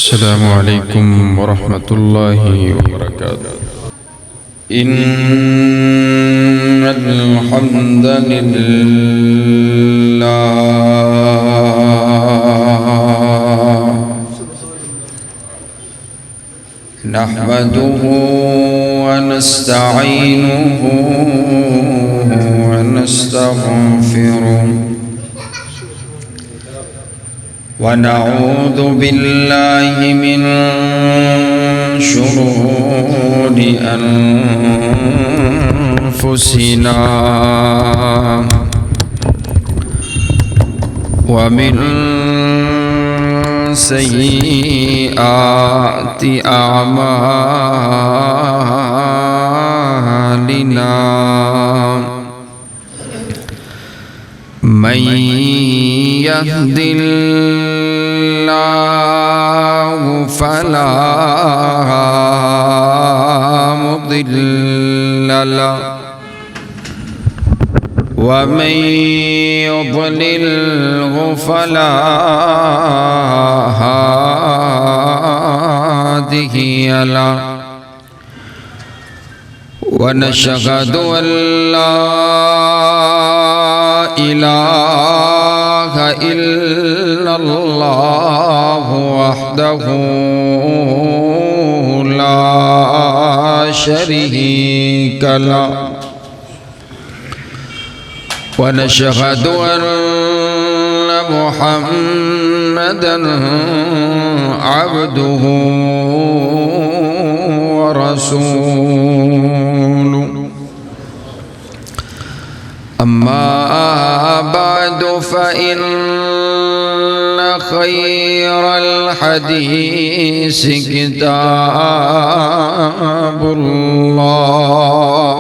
السلام عليكم ورحمة الله وبركاته. إن الحمد لله نحمده ونستعينه ونستغفره ونعوذ بالله من شرور أنفسنا ومن سيئات أعمالنا من يهد الله فلا مضل له ومن يضلله فلا هادي له ونشهد أن لا إله إلا الله وحده لا شريك له ونشهد أن محمدًا عبده ورسوله أما بعد فإن خير الحديث كتاب الله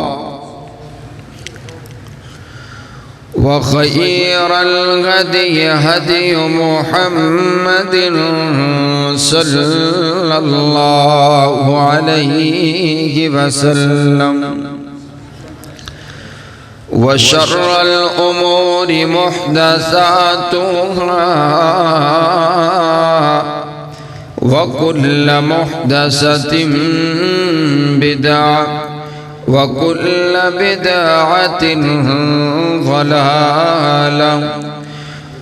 وخير الهدي هدي محمد صلى الله عليه وسلم وشر الأمور محدثاتها وكل محدثة بدعة وكل بدعة ضلالة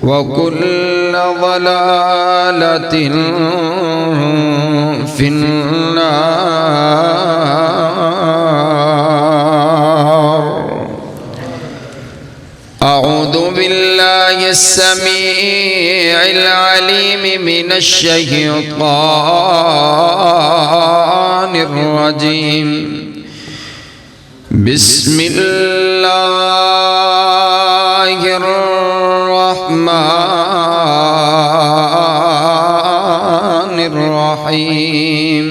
وكل ضلالة في النار. أعوذ بالله السميع العليم من الشيطان الرجيم. بسم الله الرحمن الرحيم.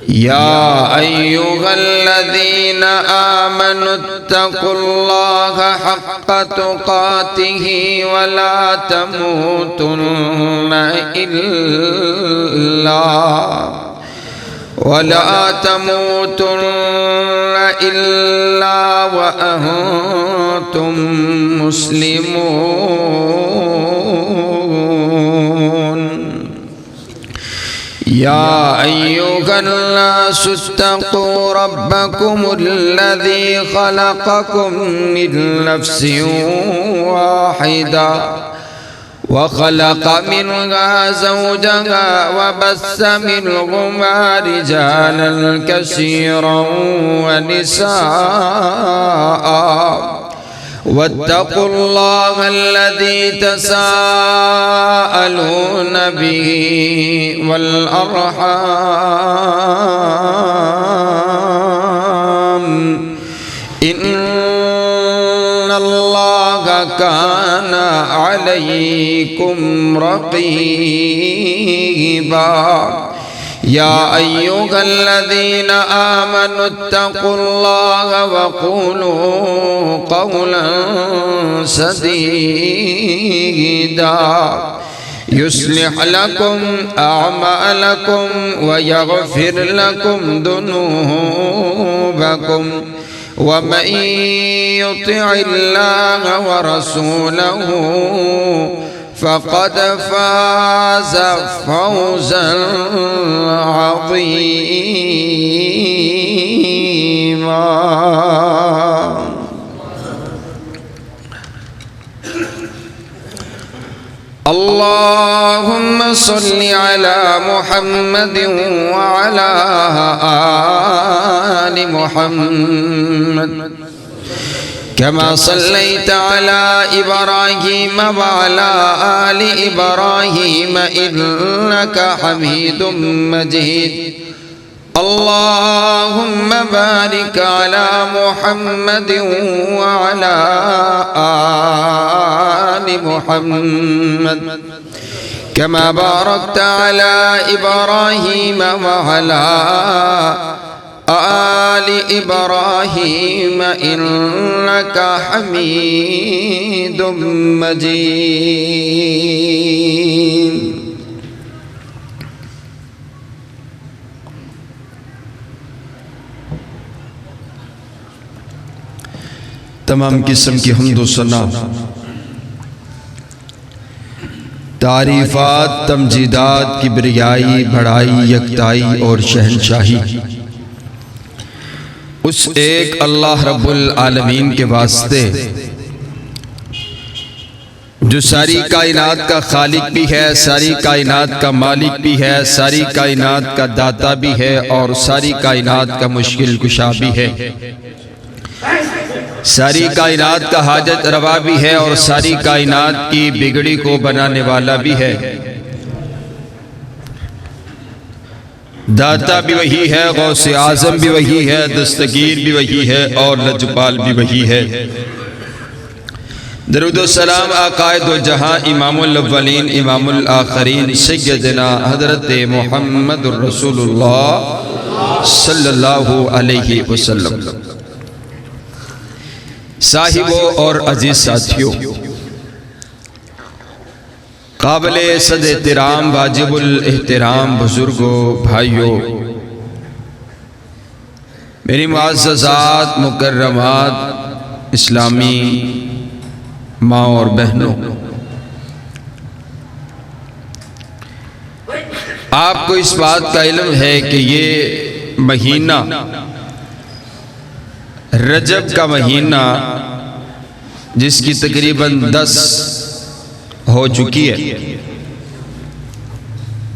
يا أيها الذين آمنوا اتقوا الله حق تقاته ولا تموتن إلا وأنتم مسلمون. يا أيها الناس اتقوا ربكم الذي خلقكم من نفس واحدة وخلق منها زوجها وبث منهما رجالا كثيرا ونساء واتقوا الله الذي تساءلون به والأرحام إن الله كان عليكم رقيبا. يا أيها الذين آمنوا اتقوا الله وقولوا قولا سديدا يصلح لكم أعمالكم ويغفر لكم ذنوبكم ومن يطع الله ورسوله فقد فاز فوزا عظيما. اللهم صل على محمد وعلى آل محمد كما صليت على إبراهيم وعلى آل إبراهيم إنك حميد مجيد. اللهم بارك على محمد وعلى آل محمد كما باركت على إبراهيم وعلى آل إبراهيم إنك حميد مجيد. تمام قسم کی حمد و ثنا، تعریفات، تمجیدات، کبریائی، بڑائی، یکتائی اور شہنشاہی اس ایک اللہ رب العالمین کے واسطے جو ساری کائنات کا خالق بھی ہے، ساری کائنات کا مالک بھی ہے، ساری کائنات کا داتا بھی ہے اور ساری کائنات کا مشکل کشا بھی ہے، ساری کائنات کا حاجت روا بھی ہے اور ساری کائنات کی بگڑی کو بنانے والا بھی ہے. داتا بھی وہی ہے، غوث اعظم بھی وہی ہے، دستگیر بھی وہی ہے اور لجپال بھی وہی ہے. درود و سلام آقائد و جہاں، امام الاولین امام الآخرین، سیدنا حضرت محمد الرسول اللہ صلی اللہ علیہ وسلم. صاحبوں اور عزیز ساتھیوں، قابل صد احترام، واجب الاحترام بزرگوں، بھائیوں، میری معززات، مکرمات، اسلامی ماں اور بہنوں، آپ کو اس بات کا علم ہے کہ یہ مہینہ رجب کا مہینہ جس کی تقریباً 10 ہو چکی ہے،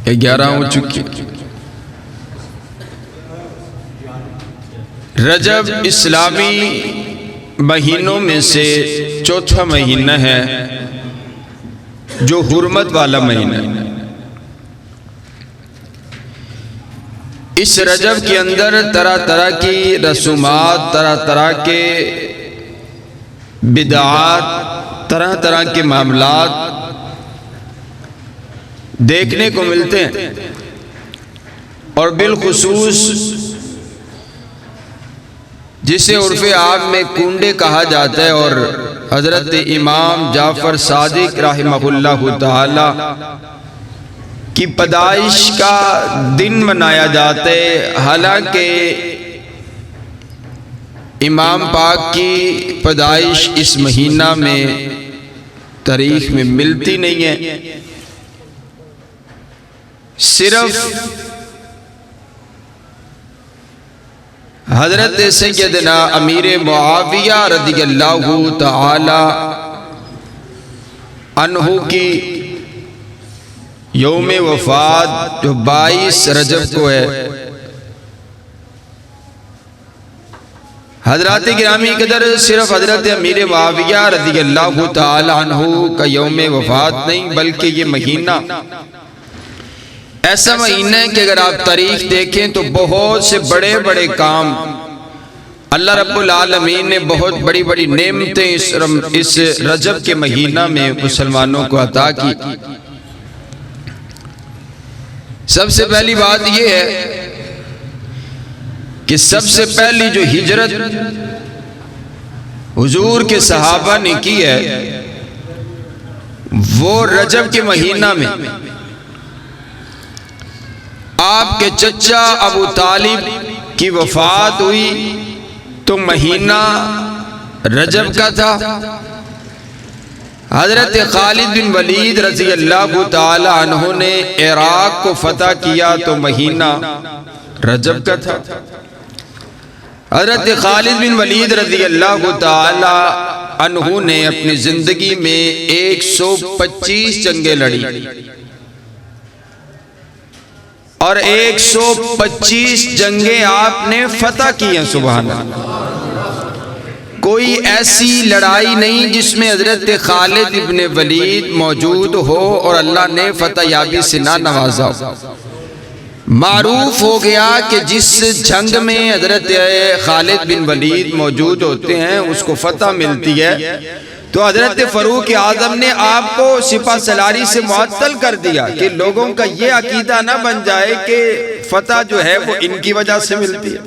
11 ہو چکی ہے. رجب اسلامی مہینوں میں سے چوتھا مہینہ ہے جو حرمت والا مہینہ ہے. اس رجب کے اندر طرح طرح کی رسومات، طرح طرح کے بدعات، طرح طرح کے معاملات دیکھنے کو ملتے ہیں اور بالخصوص جسے عرف عام میں کنڈے کہا جاتا ہے اور حضرت امام جعفر صادق رحمہ اللہ تعالی کی پیدائش کا دن منایا جاتا ہے، حالانکہ امام پاک کی پیدائش اس مہینہ میں تاریخ میں ملتی نہیں ہے. صرف حضرت سیدنا امیر معاویہ رضی اللہ تعالی عنہ کی یوم وفات جو 22 رجب کو ہے، حضرات گرامی قدر صرف حضرت امیر معاویہ رضی اللہ تعالی عنہ کا یوم وفات نہیں بلکہ یہ مہینہ ایسا مہینہ ہے کہ اگر آپ تاریخ دیکھیں تو بہت سے بڑے بڑے کام اللہ رب العالمین نے بہت بڑی بڑی نعمتیں اس رجب کے مہینہ میں مسلمانوں کو عطا کی. سب سے پہلی بات یہ ہے کہ سب سے پہلی جو ہجرت حضور کے صحابہ نے کی ہے وہ رجب کے مہینہ میں آپ کے چچا ابو طالب کی وفات ہوئی تو مہینہ رجب کا تھا. حضرت خالد بن ولید رضی اللہ تعالی عنہ نے عراق کو فتح کیا تو مہینہ رجب کا تھا۔ حضرت خالد بن ولید رضی اللہ تعالی عنہ نے اپنی زندگی میں 125 جنگیں لڑی اور 125 جنگیں آپ نے فتح کی ہیں۔ سبحان اللہ۔ کوئی ایسی لڑائی نہیں جس میں حضرت خالد ابن ولید موجود ہو اور اللہ نے فتح یابی سے نہ نوازا ہو۔ معروف ہو گیا کہ جس جنگ میں حضرت خالد بن ولید موجود ہوتے ہیں اس کو فتح ملتی ہے، تو حضرت فاروق اعظم نے آپ کو سپہ سالاری سے معطل کر دیا کہ لوگوں کا یہ عقیدہ نہ بن جائے کہ فتح جو ہے وہ ان کی وجہ سے ملتی ہے۔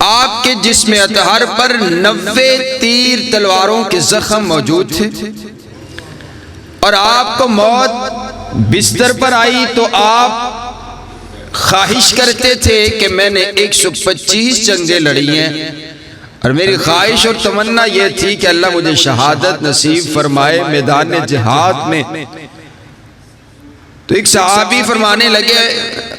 آپ کے جسم اطہر پر 90 تیر تلواروں کے زخم موجود تھے، اور آپ کو موت بستر پر آئی تو آپ خواہش کرتے تھے کہ میں نے 125 جنگیں لڑی ہیں اور میری خواہش اور تمنا یہ تھی کہ اللہ مجھے شہادت نصیب فرمائے میدان جہاد میں۔ تو ایک صحابی فرمانے لگے،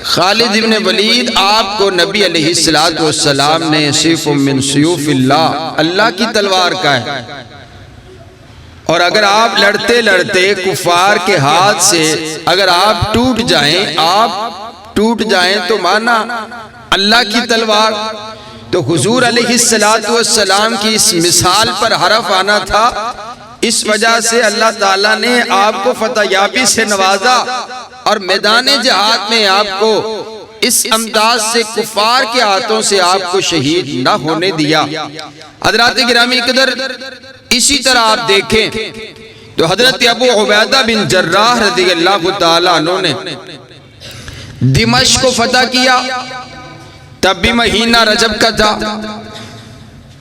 خالد ابن ولید آپ کو نبی علیہ السلام نے سیف من سیوف اللہ کی تلوار کا ہے، اور اگر آپ لڑتے لڑتے کفار کے ہاتھ سے اگر آپ ٹوٹ جائیں تو مانا اللہ کی تلوار۔ تو حضور علیہ السلام کی اس مثال پر حرف آنا تھا، اس وجہ سے اللہ تعالیٰ نے آپ کو فتح یابی سے نوازا اور میدان جہاد میں آپ کو اس انداز سے کفار کے ہاتھوں سے آپ کو شہید نہ ہونے دیا۔ حضرات گرامی قدر، اسی طرح آپ دیکھیں تو حضرت ابو عبیدہ بن جراح رضی اللہ تعالیٰ عنہ نے دمشق کو فتح کیا، تب بھی مہینہ رجب کا تھا،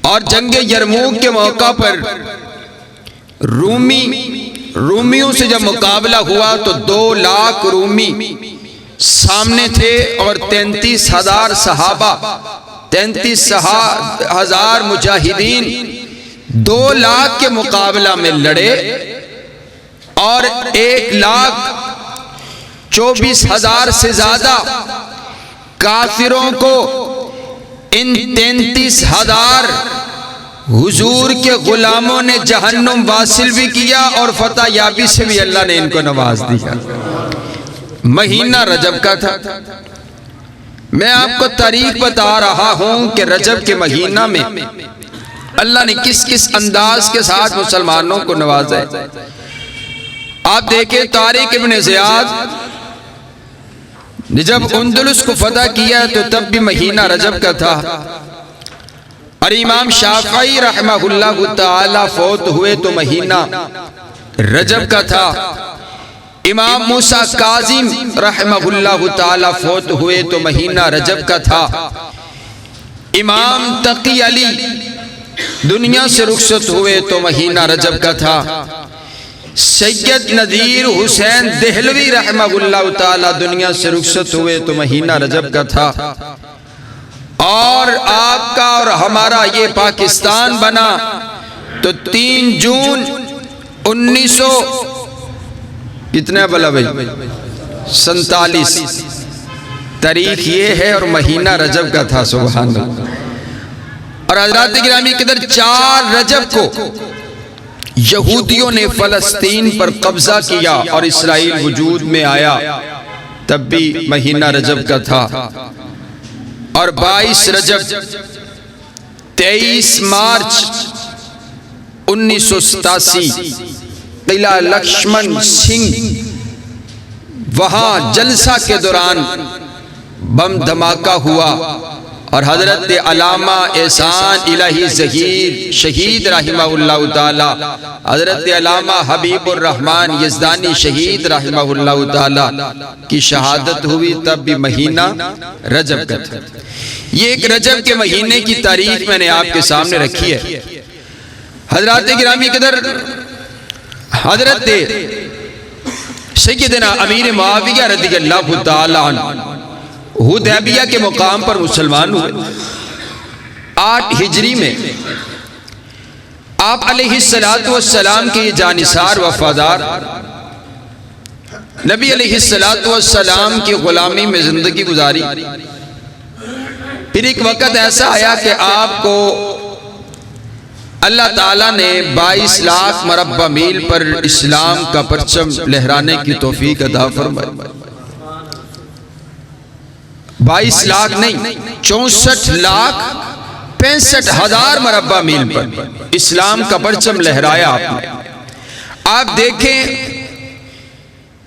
اور جنگ یرموک کے موقع پر رومیوں سے جب مقابلہ ہوا تو 2 لاکھ رومی سامنے تھے اور 33,000 صحابہ، 33,000 مجاہدین 2 لاکھ کے مقابلہ میں لڑے، اور 1,24,000 سے زیادہ کافروں کو ان 33,000 حضور کے غلاموں نے جہنم واصل بھی کیا، اور فتح یابی سے بھی اللہ نے ان کو نواز دیا۔ مہینہ رجب کا تھا۔ میں آپ کو تاریخ بتا رہا ہوں کہ رجب کے مہینہ میں اللہ نے کس کس انداز کے ساتھ مسلمانوں کو نوازا ہے۔ آپ دیکھیں طارق ابن زیاد نے جب اندلس کو فتح کیا تو تب بھی مہینہ رجب کا تھا، اور امام شافعی رحمہ اللہ تعالی فوت ہوئے تو مہینہ رجب کا تھا۔ امام موسیٰ کاظم رحمہ اللہ تعالی فوت ہوئے تو مہینہ رجب کا تھا۔ امام تقی علی دنیا سے رخصت ہوئے تو مہینہ رجب کا تھا۔ سید نذیر حسین دہلوی رحمہ اللہ تعالی دنیا سے رخصت ہوئے تو مہینہ رجب کا تھا، اور آپ کا اور ہمارا یہ پاکستان بنا تو 3 جون 1900 کتنے بلا بھائی 47 تاریخ یہ ہے، اور مہینہ رجب کا تھا۔ سبحان اللہ۔ اور حضرات گرامی قدر 4 رجب کو یہودیوں نے فلسطین پر قبضہ کیا اور اسرائیل وجود میں آیا، تب بھی مہینہ رجب کا تھا۔ اور 22 رجب 23 مارچ 1987 قلعہ لکشمن سنگھ وہاں جلسہ کے دوران بم دھماکہ ہوا، اور حضرت علامہ احسان الہی ظہیر شہید رحمہ اللہ تعالی، حضرت علامہ حبیب الرحمن یزدانی شہید رحمہ اللہ تعالی کی شہادت ہوئی، تب بھی مہینہ رجب کا تھا۔ یہ ایک رجب کے مہینے کی تاریخ میں نے آپ کے سامنے رکھی ہے۔ حضرات گرامی قدر، حضرت سیدنا امیر معاویہ رضی اللہ تعالی عنہ حدیبیہ کے مقام پر مسلمان ہوئے۔ 8 ہجری میں آپ علیہ السلام کے جانثار وفادار نبی علیہ السلام کی غلامی میں زندگی گزاری. پھر ایک وقت ایسا آیا کہ آپ کو اللہ تعالیٰ نے 22 لاکھ مربع میل پر اسلام کا پرچم لہرانے کی توفیق عطا فرمائی. 22 لاکھ نہیں، 64 لاکھ 65 ہزار مربع میل پر اسلام کا پرچم لہرایا آپ نے. آپ دیکھیں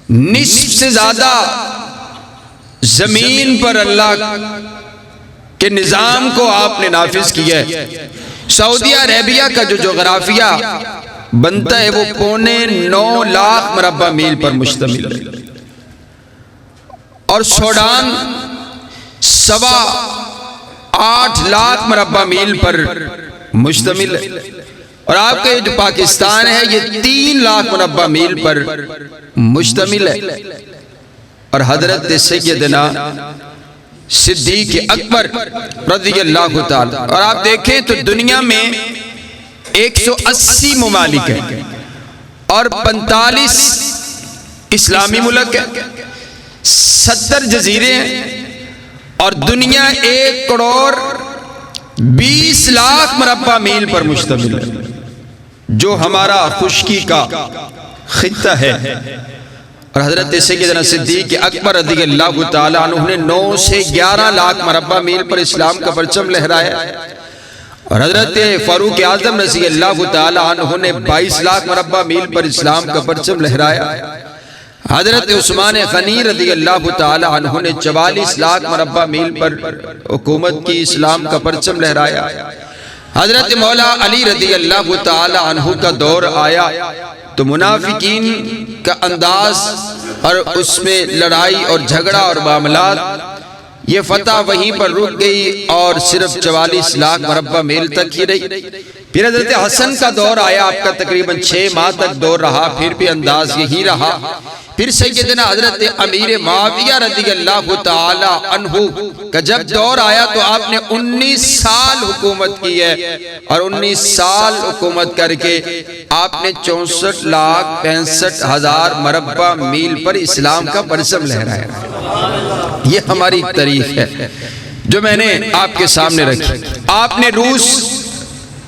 نصف سے زیادہ زمین پر اللہ کے نظام کو آپ نے نافذ کیا ہے. سعودی عربیہ کا جو جغرافیہ بنتا ہے وہ 9.25 لاکھ مربع میل پر مشتمل ہے، اور سوڈان 8.25 لاکھ مربع میل پر مشتمل ہے، اور آپ کا یہ جو پاکستان ہے یہ 3 لاکھ مربع میل پر مشتمل ہے. اور حضرت سیدنا صدیق اکبر رضی اللہ تعالی، اور آپ دیکھیں تو دنیا میں 180 ممالک ہیں اور 45 اسلامی ملک ہیں، 70 جزیرے ہیں، اور دنیا 1 کروڑ 20 لاکھ مربع میل پر مشتمل ہے، جو ہمارا خشکی کا خطہ ہے. اور حضرت سیدنا صدیق اکبر رضی اللہ تعالیٰ عنہ نے 9 سے 11 لاکھ مربع میل پر اسلام کا پرچم لہرایا، اور حضرت فاروق اعظم رضی اللہ تعالیٰ عنہ نے 22 لاکھ مربع میل پر اسلام کا پرچم لہرایا. حضرت عثمان غنی رضی اللہ تعالیٰ عنہ نے 44 لاکھ مربع میل پر حکومت کی، اسلام کا پرچم لہرایا. حضرت مولا علی رضی اللہ تعالیٰ عنہ کا دور آیا تو منافقین کا انداز اور اس میں لڑائی اور جھگڑا اور معاملات، یہ فتح وہیں پر رک گئی اور صرف 44 لاکھ مربع میل تک ہی رہی. پھر حضرت حسن کا دور آیا، آپ کا تقریباً 6 ماہ تک دور رہا، پھر بھی انداز یہی رہا. پھر سیدنا حضرت امیر معاویہ رضی اللہ تعالی عنہ کا جب دور آیا تو آپ نے 19 سال حکومت کی ہے، اور 19 سال حکومت کر کے آپ نے 64 لاکھ 65 ہزار مربع میل پر اسلام کا پرچم لہرایا. یہ ہماری تاریخ ہے جو میں نے آپ کے سامنے رکھی. آپ نے روس،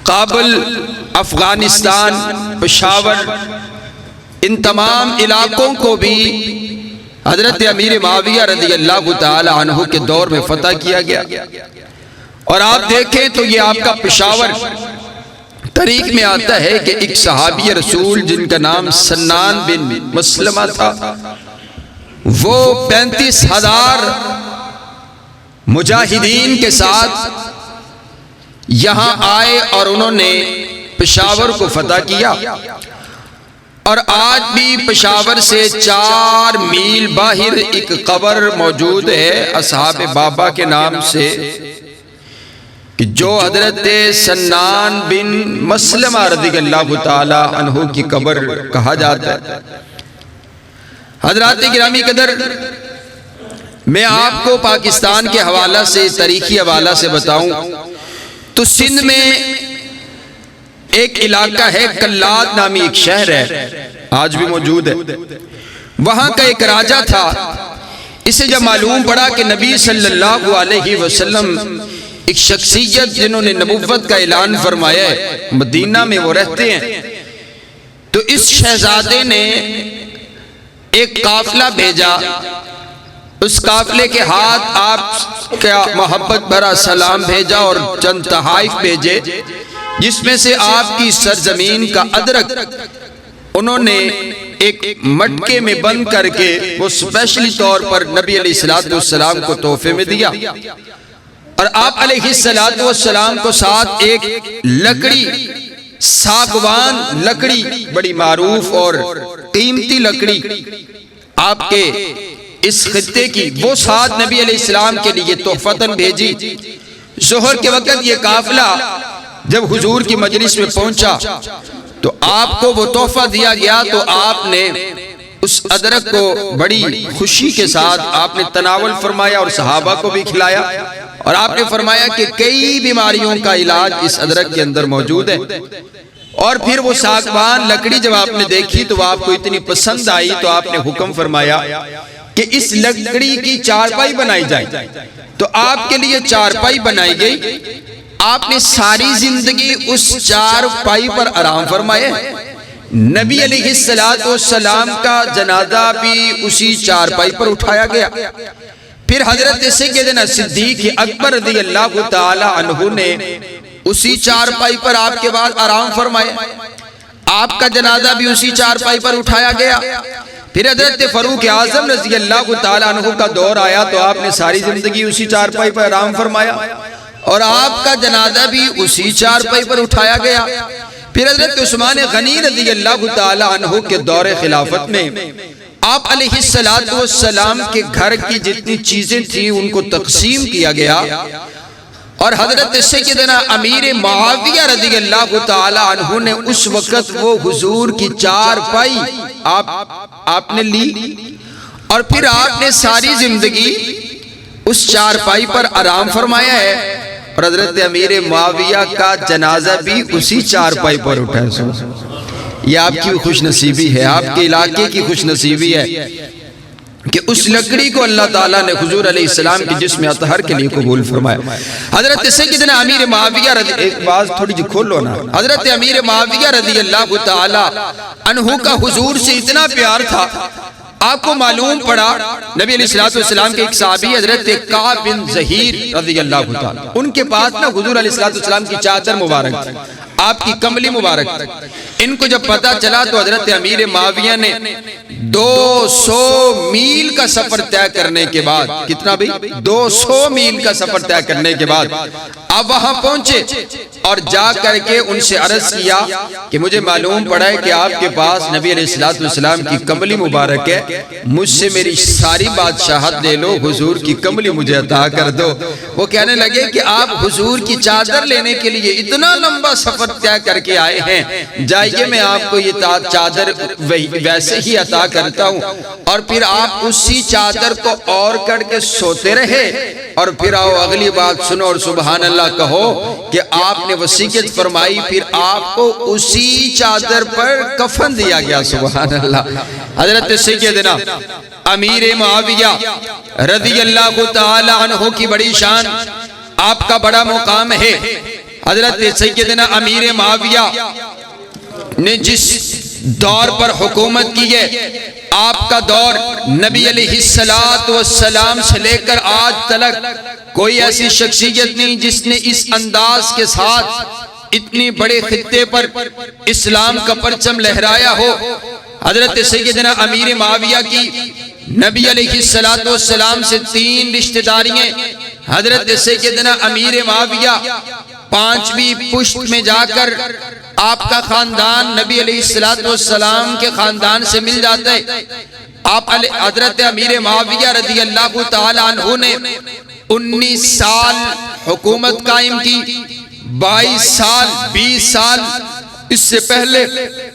کابل، افغانستان، پشاور، ان تمام علاقوں کو بھی حضرت امیر معاویہ رضی اللہ تعالی عنہ کے دور میں فتح کیا گیا. اور آپ دیکھیں تو یہ آپ کا پشاور تاریخ میں آتا ہے کہ ایک صحابی رسول جن کا نام سنان بن مسلمہ تھا، وہ 35,000 مجاہدین کے ساتھ یہاں آئے اور انہوں نے پشاور کو فتح کیا. اور آج بھی پشاور سے 4 میل باہر ایک قبر موجود ہے اصحاب بابا کے نام سے، کہ جو حضرت سنان بن مسلمہ رضی اللہ تعالی عنہ کی قبر کہا جاتا ہے. حضرات گرامی قدر، میں آپ کو پاکستان کے حوالہ سے، تاریخی حوالہ سے بتاؤں تو سندھ میں ایک علاقہ ہے، کلات نامی ایک شہر ہے، آج بھی موجود ہے. وہاں کا ایک راجہ تھا. اسے جب معلوم پڑا کہ نبی صلی اللہ علیہ وسلم ایک شخصیت جنہوں نے نبوت کا اعلان فرمایا ہے مدینہ میں وہ رہتے ہیں، تو اس شہزادے نے ایک قافلہ بھیجا. اس قافلے کے ہاتھ آپ کا محبت بھرا سلام بھیجا اور چند تحائف بھیجے، جس میں سے آپ کی سرزمین کا ادرک انہوں نے ایک مٹکے میں بند کر کے وہ اسپیشلی طور پر نبی علیہ السلام کو تحفے میں دیا. اور آپ علیہ السلام کو ساتھ ایک لکڑی، ساگوان لکڑی، بڑی معروف اور قیمتی لکڑی آپ کے اس خطے کی، وہ ساتھ نبی علیہ السلام کے لیے تحفتاً بھیجی. ظہر کے وقت یہ قافلہ جب حضور کی مجلس میں پہنچا تو آپ کو وہ تحفہ دیا گیا، تو آپ نے اس ادرک کو بڑی خوشی کے ساتھ آپ نے تناول فرمایا اور صحابہ کو بھی کھلایا. اور آپ نے فرمایا کہ کئی بیماریوں کا علاج اس ادرک کے اندر موجود ہے. اور پھر وہ ساگوان لکڑی جب آپ نے دیکھی تو وہ آپ کو اتنی پسند آئی تو آپ نے حکم فرمایا کہ اس لکڑی کی چارپائی بنائی جائے. تو آپ کے لیے چارپائی بنائی گئی. آپ نے ساری زندگی اس چارپائی پر آرام فرمائے. نبی علیہ السلام کا جنازہ بھی اسی چارپائی پر اٹھایا گیا. پھر حضرت سیدنا صدیق اکبر رضی اللہ تعالی عنہ نے اسی چارپائی پر آپ کے بعد آرام فرمائے. آپ کا جنازہ بھی اسی چارپائی پر اٹھایا گیا. پھر حضرت فاروق اعظم رضی اللہ تعالی عنہ کا دور آیا تو آپ نے ساری زندگی اسی چارپائی پر آرام فرمایا اور آپ کا جنازہ بھی اسی چارپائی پر اٹھایا گیا. پھر حضرت عثمان غنی رضی اللہ تعالی عنہ کے دور خلافت میں آپ علیہ السلام کے گھر کی جتنی چیزیں تھیں ان کو تقسیم کیا گیا اور حضرت سیدنا امیر معاویہ رضی اللہ تعالی عنہ نے اس وقت وہ حضور کی چارپائی آپ نے لی اور پھر آپ نے ساری زندگی اس چارپائی پر آرام فرمایا ہے اور حضرت امیر معاویہ کا جنازہ بھی اسی چارپائی پر اٹھا ہے. یہ آپ کی خوش نصیبی ہے, آپ کے علاقے کی خوش نصیبی ہے کہ اس لکڑی کو اللہ تعالیٰ نے حضور علیہ السلام کی جسم اطہر کے لیے قبول فرمایا. حضرت سیدنا امیر معاویہ ایک بات تھوڑی جی کھول لو نا. حضرت امیر معاویہ رضی اللہ تعالی عنہ کا حضور سے اتنا پیار تھا, آپ کو معلوم پڑا نبی علیہ السلام کے ایک صحابی حضرت کعب بن زہیر رضی اللہ تعالی ان کے پاس نا حضور علیہ السلام کی چادر مبارک تھی, آپ کی کملی مبارک تھی. ان کو جب پتا چلا تو حضرت امیر معاویہ نے 200 میل کا سفر طے کرنے کے بعد, کتنا بھی 200 میل کا سفر طے کرنے کے بعد اب وہاں پہنچے اور جا کر کے ان سے عرض کیا کہ مجھے معلوم پڑا ہے کہ آپ کے پاس نبی علیہ السلام کی کملی مبارک ہے, مجھ سے میری ساری بادشاہت لے لو, حضور کی کملی مجھے عطا کر دو. وہ کہنے لگے کہ آپ حضور کی چادر لینے کے لیے اتنا لمبا سفر طے کر کے آئے ہیں, جائیے میں آپ کو یہ چادر ویسے ہی عطا کرتا ہوں اور پھر آپ اسی چادر کو اور کر کے سوتے رہے اور پھر آؤ اگلی بات سنو اور سبحان اللہ کہو کہ آپ نے وصیت فرمائی, پھر آپ کو اسی چادر پر کفن دیا گیا. سبحان اللہ. حضرت سیدنا امیر معاویہ رضی اللہ تعالی عنہ کی بڑی شان, آپ کا بڑا مقام ہے. حضرت سیدنا امیر معاویہ نے جس دور پر حکومت کی ہے, آپ کا دور نبی علیہ السلام سے لے کر آج تلک کوئی ایسی شخصیت نہیں جس نے اس انداز کے ساتھ اتنی بڑے خطے پر اسلام کا پرچم لہرایا ہو. حضرت سیدنا امیر معاویہ کی نبی علیہ السلام سے 3 رشتہ داریاں. حضرت سیدنا امیر معاویہ 5ویں پشت میں جا کر آپ کا خاندان نبی علیہ السلام کے خاندان سے مل جاتا ہے. آپ حضرت امیر معاویہ رضی اللہ تعالی عنہ نے 19 سال حکومت قائم کی, 22 سال 20 سال اس سے پہلے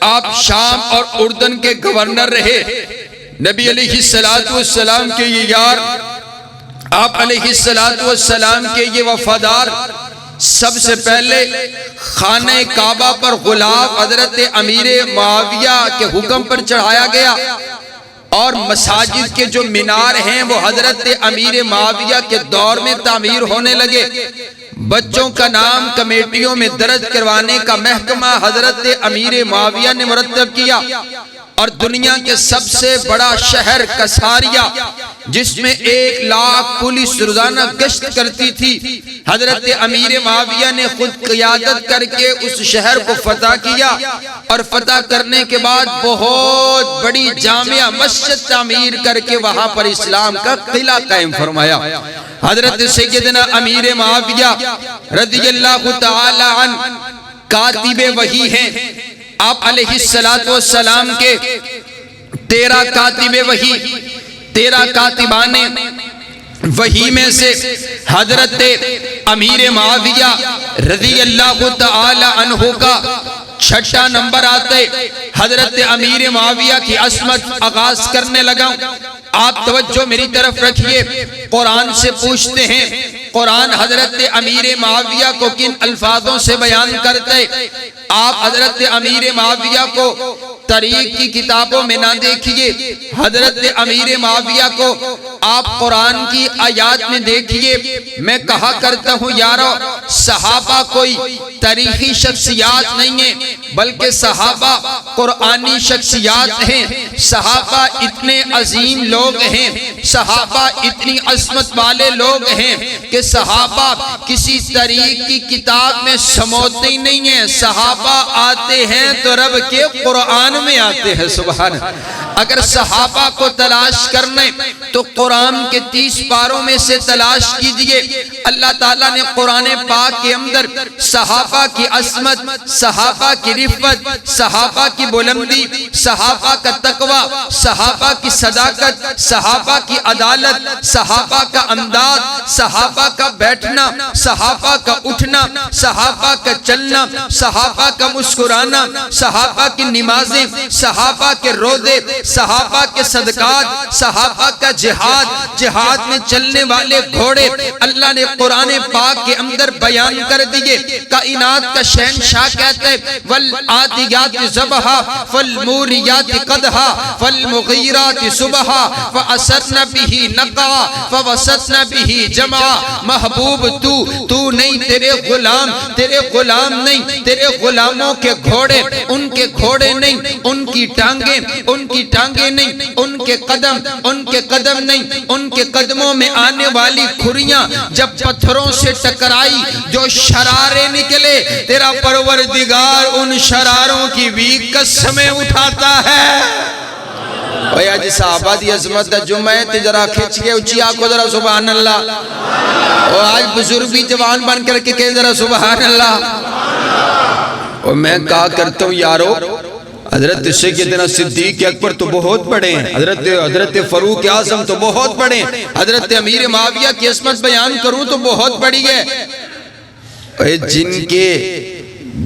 آپ شام اور اردن کے گورنر رہے. نبی علیہ السلام کے یہ یار, آپ علیہ السلام کے یہ وفادار, سب سے پہلے خانہ کعبہ پر غلاف حضرت امیر معاویہ کے حکم پر چڑھایا گیا اور مساجد کے جو مینار ہیں وہ حضرت امیر معاویہ کے دور میں تعمیر ہونے لگے. بچوں کا نام کمیٹیوں میں درج کروانے کا محکمہ حضرت امیر معاویہ نے مرتب کیا اور دنیا کے سب سے بڑا شہر کساریہ جس میں 1 لاکھ پولیس روزانہ گشت کرتی تھی, حضرت امیر معاویہ نے خود قیادت کر کے اس شہر کو فتح کیا اور فتح کرنے کے بعد بہت بڑی جامع مسجد تعمیر کر کے وہاں پر اسلام کا قلعہ قائم فرمایا. حضرت سیدنا امیر معاویہ رضی اللہ تعالی عنہ کاتب وحی ہیں. آپ علیہ السلام کے 13 کاتب وحی, 13 کاتبان وحی میں سے حضرت امیر معاویہ رضی اللہ تعالی عنہ کا 6 نمبر آتے. حضرت امیر معاویہ کی عصمت آغاز کرنے لگا. آپ توجہ میری طرف رکھیے, قرآن سے پوچھتے ہیں قرآن حضرت امیر معاویہ کو کن الفاظوں سے بیان کرتے. آپ حضرت امیر معاویہ کو تاریخ کی کتابوں میں نہ دیکھیے، حضرت امیر معاویہ کو آپ قرآن کی آیات میں دیکھیے۔ میں کہا کرتا ہوں یارو، صحابہ کوئی تاریخی شخصیات نہیں ہیں، بلکہ صحابہ قرآنی شخصیات ہیں۔ صحابہ اتنے عظیم لوگ ہیں، صحابہ اتنی عظمت والے لوگ ہیں کہ صحابہ کسی تاریخ کی کتاب میں سموتے ہی نہیں ہیں۔ صحابہ آتے ہیں تو رب کے قرآن میں آتے ہیں۔ سبحان اللہ۔ اگر صحابہ کو تلاش کرنے تو قرآن کے 30 پاروں میں سے تلاش کیجئے۔ اللہ تعالیٰ نے قرآن پاک کے اندر صحابہ کی عظمت، صحابہ کی رفت، صحابہ کی بلندی، صحابہ کا تقوی، صحابہ کی صداقت، صحابہ کی عدالت، صحابہ کا انداز، صحابہ کا بیٹھنا، صحابہ کا اٹھنا، صحابہ کا چلنا، صحابہ کا مسکرانا، صحابہ کی نمازیں، صحابہ کے روزے، صحابہ کے صدقات، صحابہ کا جہاد میں چلنے والے گھوڑے اللہ نے قرآن پاک کے اندر بیان کر دیے۔ کائنات کا شہنشاہ کہتا ہے والعادیات ضبحا فالموریات قدحا فالمغیرات صبحا فأثرن به نقعا فوسطن به جمعا۔ محبوب تو نہیں، تیرے غلام نہیں، تیرے غلاموں کے گھوڑے، ان کے گھوڑے نہیں، ان کی ٹانگیں نہیں، ان کے قدم نہیں، ان کے قدموں میں آنے والی کھریاں جب پتھروں سے ٹکرائی جو شرارے نکلے، تیرا پروردگار ان شراروں کی بھی قسمیں اٹھاتا ہے۔ اوہ آج صحابہ دی عظمت دا جمعہ ہے، تجرہ کھچ کے اچھی آنکھو ذرا سبحان اللہ۔ اوہ آج بزرگ بھی جوان بن کر کے کہیں ذرا سبحان اللہ۔ اور میں کہا کرتا ہوں یارو، حضرت سیدنا صدیق اکبر تو بہت بڑے ہیں، حضرت فاروق اعظم تو بہت بڑے ہیں، حضرت امیر معاویہ کی عظمت بیان کروں تو بہت بڑی ہے۔ جن کے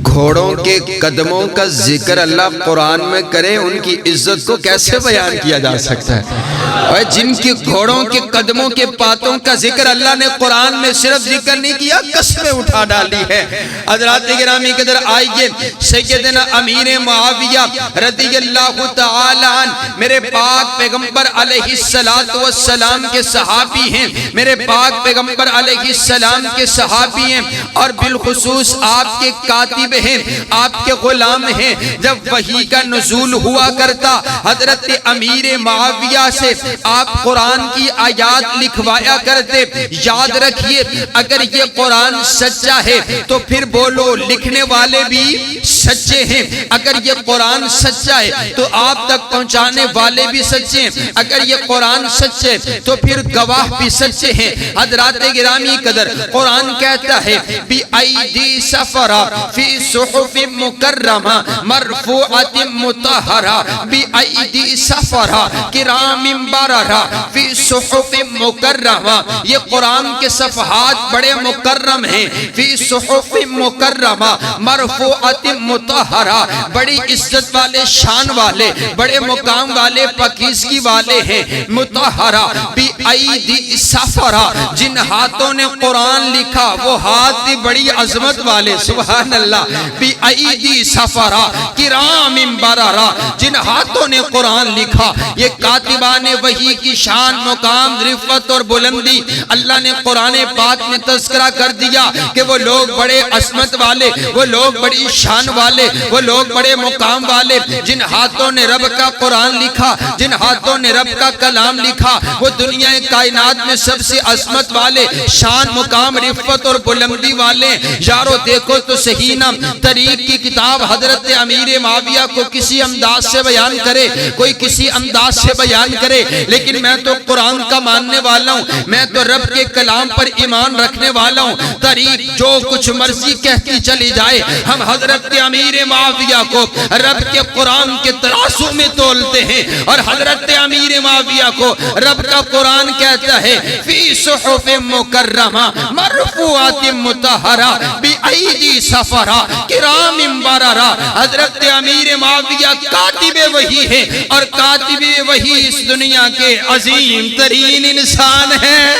گھوڑوں کے قدموں کا ذکر اللہ قرآن میں کرے، ان کی عزت کو کیسے بیان کیا جا سکتا ہے؟ اور جن کے گھوڑوں کے قدموں کے پاتوں کا ذکر اللہ نے قرآن میں صرف ذکر نہیں کیا، قسمیں اٹھا ڈالی ہے۔ حضرات گرامی قدر آئیے، سیدنا امیر معاویہ رضی اللہ تعالی عنہ میرے پاک پیغمبر علیہ السلام کے صحابی ہیں، میرے پاک پیغمبر علیہ السلام کے صحابی ہیں، اور بالخصوص آپ کے کاتب ہیں، آپ کے غلام ہیں۔ جب وحی کا نزول ہوا کرتا، حضرت امیر معاویہ سے آپ قرآن کی آیات لکھوایا کرتے۔ یاد رکھیے، اگر یہ قرآن سچا ہے تو پھر بولو لکھنے والے بھی سچے ہیں۔ اگر یہ قرآن سچا ہے تو آپ تک پہنچانے والے بھی سچے ہیں۔ اگر یہ قرآن سچے تو پھر گواہ بھی سچے ہیں۔ حضرات گرامی قدر قرآن کہتا ہے بِأَيْدِي سَفَرَةٍ فِي صُحُفٍ مُكَرَّمَةٍ مَرْفُوعَةٍ مُطَهَّرَةٍ بِأَيْدِي سَفَرَةٍ کِرَامٍ بَرَرَةٍ فِي صُحُفٍ مُكَرَّمَةٍ۔ یہ قرآن کے صفحات بڑے مکرم ہیں، فی صحف مکرمہ مرفوعۃ مطہرہ، بڑی عزت والے، شان والے، بڑے مقام والے، پاکیزگی والے ہیں، مطہرہ بِأَيْدِي سَفَرَةٍ، جن ہاتھوں نے قرآن لکھا وہ ہاتھ بھی بڑی عظمت والے، سبحان اللہ، بِأَيْدِي سَفَرَةٍ کِرَامٍ بَرَرَةٍ، جن ہاتھوں نے قرآن لکھا۔ یہ کاتبان وحی کی شان، مقام، رفت اور بلندی اللہ نے قرآن پاک میں تذکرہ کر دیا کہ وہ لوگ بڑے عظمت والے، وہ لوگ بڑی شان والے، وہ لوگ بڑے مقام والے، جن ہاتھوں نے رب کا قرآن لکھا، جن ہاتھوں نے رب کا کلام لکھا، وہ دنیا کائنات میں سب سے عظمت والے، شان، مقام، رفت اور بلندی والے۔ یارو دیکھو تو صحیح نا، تاریخ کی کتاب حضرت امیر معاویہ کو کسی انداز سے بیان کرے، کوئی کسی انداز سے بیان کرے، لیکن میں تو قرآن کا ماننے والا ہوں، میں تو رب کے کلام پر ایمان رکھنے والا ہوں۔ تاریخ جو کچھ مرضی کہتی چلی جائے، ہم حضرت امیر معاویہ کو رب کے قرآن کے ترازو میں تولتے ہیں، اور حضرت امیر معاویہ کو رب کا قرآن کہتا ہے فی صحف مکرمہ مرفوعات مطہرہ بِأَيْدِي سَفَرَةٍ کِرَامٍ بَرَرَةٍ۔ حضرت امیر معاویہ کاتب وحی ہے، اور کاتب وحی اس دنیا کے عظیم ترین انسان ہیں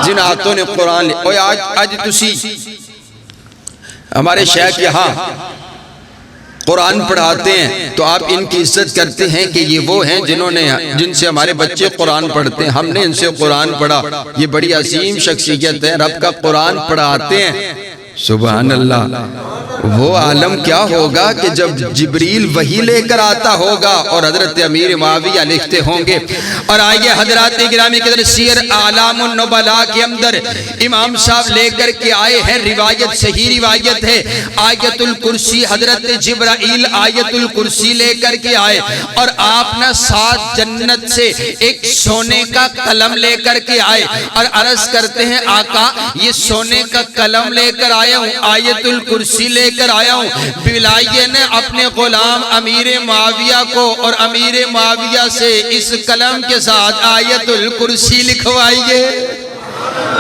جن ہاتھوں نے قرآن لکھا۔ آج تسی ہمارے شیخ یہاں قرآن پڑھاتے ہیں تو آپ ان کی عزت کرتے ہیں کہ یہ وہ ہیں جن سے ہمارے بچے قرآن پڑھتے ہیں، ہم نے ان سے قرآن پڑھا، یہ بڑی عظیم شخصیت ہے، رب کا قرآن پڑھاتے ہیں۔ سبحان اللہ۔ وہ عالم کیا ہوگا کہ جب جبریل وحی لے کر آتا ہوگا اور حضرت امیر معاویہ لکھتے ہوں گے۔ اور آئیے حضرات گرامی کے در سیر اعلام النبلاء کے اندر امام صاحب لے کر کے آئے ہیں روایت، صحیح روایت ہے، آیت الکرسی، حضرت جبرائیل آیت الکرسی لے کر کے آئے اور آپ نے 7 جنت سے ایک سونے کا قلم لے کر کے آئے اور عرض کرتے ہیں آقا یہ سونے کا قلم لے کر آیا ہوں، آیت الکرسی لے کر آیا ہوں، بلائیے نے اپنے غلام امیر معاویہ کو اور امیر معاویہ سے اس قلم کے ساتھ آیت الکرسی لکھوائیے۔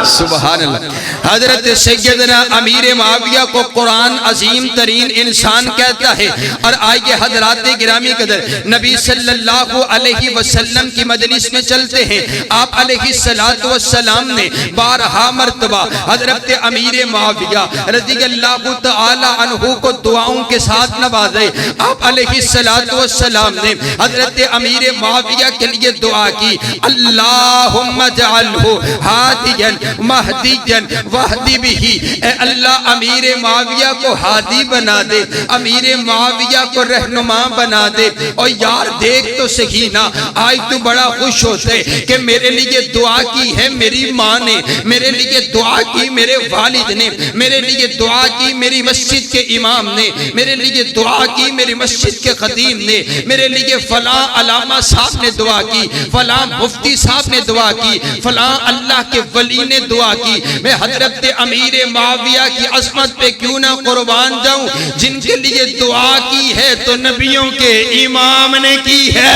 سبحان اللہ۔ حضرت سیدنا امیر معاویہ کو قرآن عظیم ترین انسان کہتا ہے۔ اور آئیے حضرات گرامی قدر نبی صلی اللہ علیہ وسلم کی مجلس میں چلتے ہیں، آپ علیہ السلام نے 12 مرتبہ حضرت امیر معاویہ رضی اللہ تعالی عنہ کو دعاؤں کے ساتھ نوازے۔ آپ علیہ السلام نے حضرت امیر معاویہ کے لیے دعا کی، اللہم اجعلہ ہادیا مہدیا وحدی بھی، اے اللہ امیر معاویہ کو ہادی بنا دے، امیر معاویہ کو رہنما بنا دے۔ اور یار دیکھ تو صحیح نا، آج تو بڑا خوش ہوتے کہ میرے لیے دعا کی ہے میری ماں نے، میرے لیے دعا کی میرے والد نے، میرے لیے دعا کی میری مسجد کے امام نے، میرے لیے دعا کی میری مسجد کے خطیب نے، میرے لیے فلاں علامہ صاحب نے دعا کی، فلاں مفتی صاحب نے دعا کی، فلاں اللہ کے ولی نے دعا کی۔ میں حضرت امیر معاویہ کی عظمت پہ کیوں نہ قربان جاؤں، جن کے لیے دعا کی ہے تو نبیوں کے امام نے کی ہے۔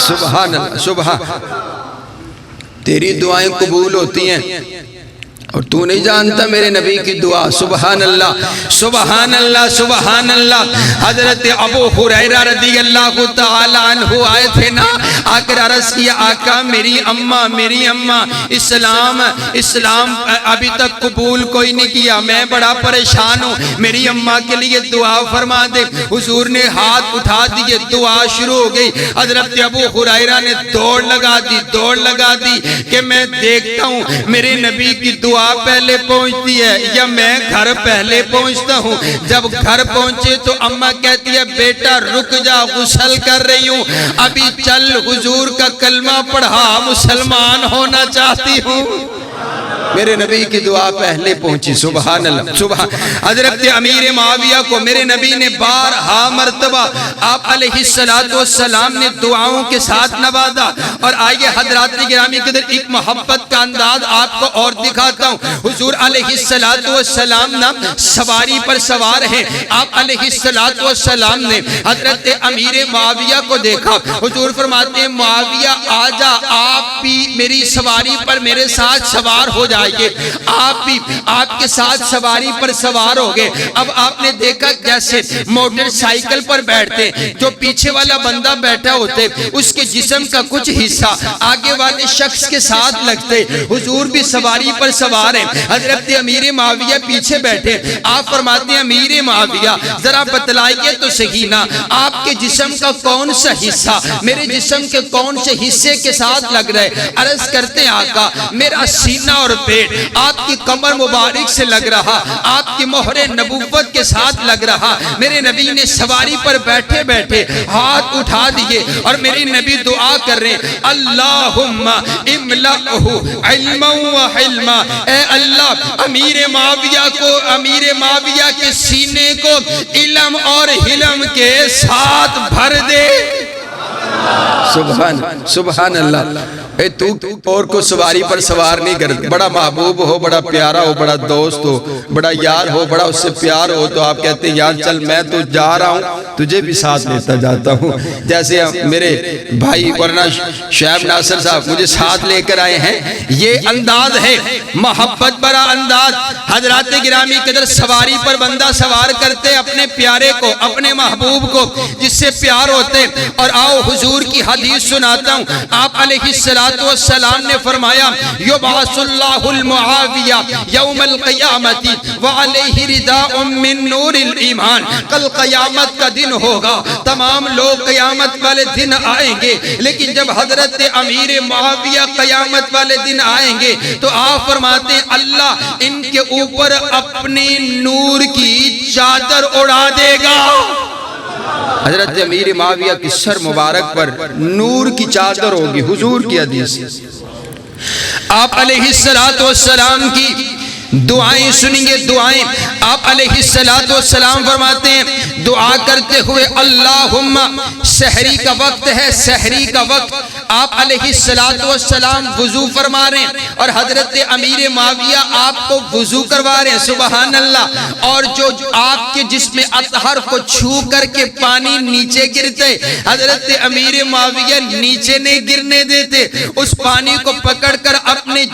سبحان اللہ۔ سبحان، تیری دعائیں قبول ہوتی ہیں اور تو نہیں جانتا میرے نبی کی دعا۔ سبحان اللہ، سبحان اللہ، سبحان اللہ۔ حضرت ابو ہریرہ رضی اللہ تعالی عنہ آئے تھے نا، آ کر عرض کیا آقا میری اماں اسلام ابھی تک قبول کوئی نہیں کیا، میں بڑا پریشان ہوں، میری اماں کے لیے دعا فرما دے۔ حضور نے ہاتھ اٹھا دیے، دعا شروع ہو گئی۔ حضرت ابو ہریرہ نے دوڑ لگا دی کہ میں دیکھتا ہوں میرے نبی کی دعا پہلے پہنچتی ہے یا میں گھر پہلے پہنچتا ہوں۔ جب گھر پہنچے تو اماں کہتی ہے بیٹا رک جا، غسل کر رہی ہوں، ابھی چل حضور کا کلمہ پڑھا، مسلمان ہونا چاہتی ہوں۔ میرے نبی کی دعا پہلے پہنچی۔ سبحان اللہ۔ سبحان۔ حضرت امیر معاویہ کو میرے نبی نے 12 مرتبہ آپ علیہ السلام نے دعاؤں کے ساتھ نوازا۔ اور آئیے حضرات گرامی قدر ایک محبت کا انداز آپ کو اور دکھاتا ہوں۔ حضور علیہ السلام نا سواری پر سوار ہیں، آپ علیہ السلام نے حضرت امیر معاویہ کو دیکھا، حضور فرماتے ہیں معاویہ آجا، آپ بھی میری سواری پر میرے ساتھ سوار ہو جائے، آپ بھی آپ کے ساتھ سواری پر سوار ہو گئے۔ اب آپ نے دیکھا جیسے موٹر سائیکل پر بیٹھتے جو پیچھے والا بندہ بیٹھا ہوتے اس کے جسم کا کچھ حصہ آگے والے شخص کے ساتھ لگتے، حضور بھی سواری پر سوار ہیں، حضرت امیر معاویہ پیچھے بیٹھے۔ آپ فرماتے ہیں امیر معاویہ ذرا بتلائیے تو صحیح نا، آپ کے جسم کا کون سا حصہ میرے جسم کے کون سے حصے کے ساتھ لگ رہا ہے؟ عرض کرتے ہیں آقا میرا سینہ اور پیٹ آپ کی کمر مبارک سے لگ رہا، آپ کی مہر نبوت کے ساتھ لگ رہا۔ میرے نبی نے سواری پر بیٹھے بیٹھے ہاتھ اٹھا دیے اور میرے نبی دعا کر رہے ہیں اللہم املأہ علما و حلما، اے اللہ امیر معاویہ کے سینے کو علم اور حلم کے ساتھ بھر دے۔ سبحان اللہ۔ اے تو اور کو سواری پر سوار نہیں کرتے، بڑا محبوب ہو، بڑا پیارا ہو، بڑا دوست ہو، بڑا یار ہو، بڑا اس سے پیار ہو تو آپ کہتے ہیں یار چل میں تو جا رہا ہوں تجھے بھی ساتھ لیتا جاتا ہوں۔ جیسے میرے بھائی ورنہ شعیب ناصر صاحب مجھے ساتھ لے کر آئے ہیں، یہ انداز ہے محبت بڑا انداز۔ حضرات گرامی قدر سواری پر بندہ سوار کرتے اپنے پیارے کو، اپنے محبوب کو جس سے پیار ہوتے، اور آؤ حضور حضور کی حدیث سناتا ہوں. آپ علیہ السلام نے فرمایا یبعث اللہ المعاویہ یوم القیامت وعلیہ رداء من نور الایمان. کل قیامت کا دن ہوگا, تمام لوگ قیامت والے دن آئیں گے, لیکن جب حضرت امیر معاویہ قیامت والے دن آئیں گے تو آپ فرماتے ہیں اللہ ان کے اوپر اپنی نور کی چادر اڑا دے گا. حضرت امیر معاویہ کی سر مبارک پر نور کی چادر ہوگی. حضور کی حدیث. آپ علیہ السلام کی دعائیں سنیں گے. دعائیں آپ علیہ السلام فرماتے ہیں دعا کرتے ہوئے اللہم, سحری کا وقت ہے, سحری کا وقت, آپ علیہ السلام وضو فرما رہے ہیں اور حضرت امیر معاویہ آپ کو وضو کروا رہے ہیں. سبحان اللہ. اور جو آپ کے جسم اطہر کو چھو کر کے پانی نیچے گرتے, حضرت امیر معاویہ نیچے نہیں گرنے دیتے, اس پانی کو پکڑ کر اپنے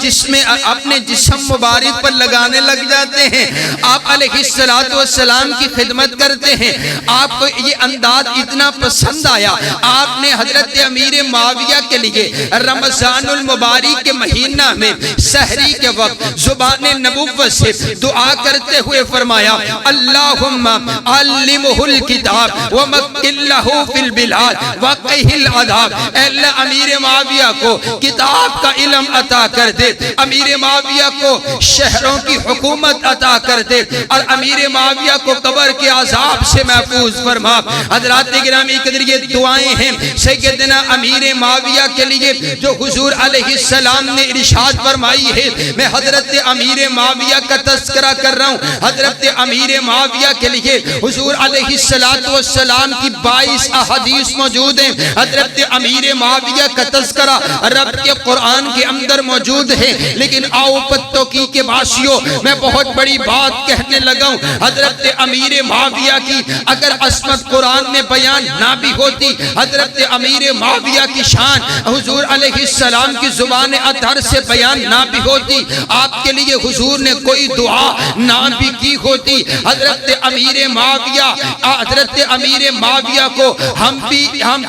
جسم مبارک پر لگانے لگ جاتے ہیں. آپ علیہ السلام کی خدمت کرتے ہیں. آپ کو یہ انداز اتنا پسند آیا, آپ نے حضرت امیر معاویہ کے لیے رمضان المبارک کے مہینہ میں سحری کے وقت زبان نبوت سے دعا کرتے ہوئے فرمایا اللہم علمہ الکتاب ومکن لہ فی البلاد وقہ العذاب. اے اللہ امیر معاویہ کو کتاب کا علم عطا کر دے, امیر معاویہ کو شہروں کی حکومت عطا کر دے, اور امیر معاویہ کو قبر کے عذاب سے محفوظ فرما. حضرات گرامی قدر یہ دعائیں ہیں سیدنا امیر معاویہ کے لیے جو حضور علیہ السلام نے ارشاد فرمائی ہے. میں حضرت امیر معاویہ کا تذکرہ کر رہا ہوں. حضرت امیر معاویہ کے لیے حضور علیہ السلام کی 22 احادیث موجود ہیں. حضرت امیر معاویہ کا تذکرہ رب کے قرآن کے اندر موجود ہے. لیکن آؤ پتوکی کے باشیوں, میں بہت بڑی بات کہنے لگا ہوں. حضرت امیر معاویہ کی اگر عصمت قرآن میں بیان نہ بھی ہوتی, حضرت امیر معاویہ کی شان حضور علیہ السلام کی زبان اطہر سے بیان نہ بھی ہوتی, آپ کے لیے حضور نے کوئی دعا نہ بھی کی ہوتی. حضرت امیر معاویہ کو ہم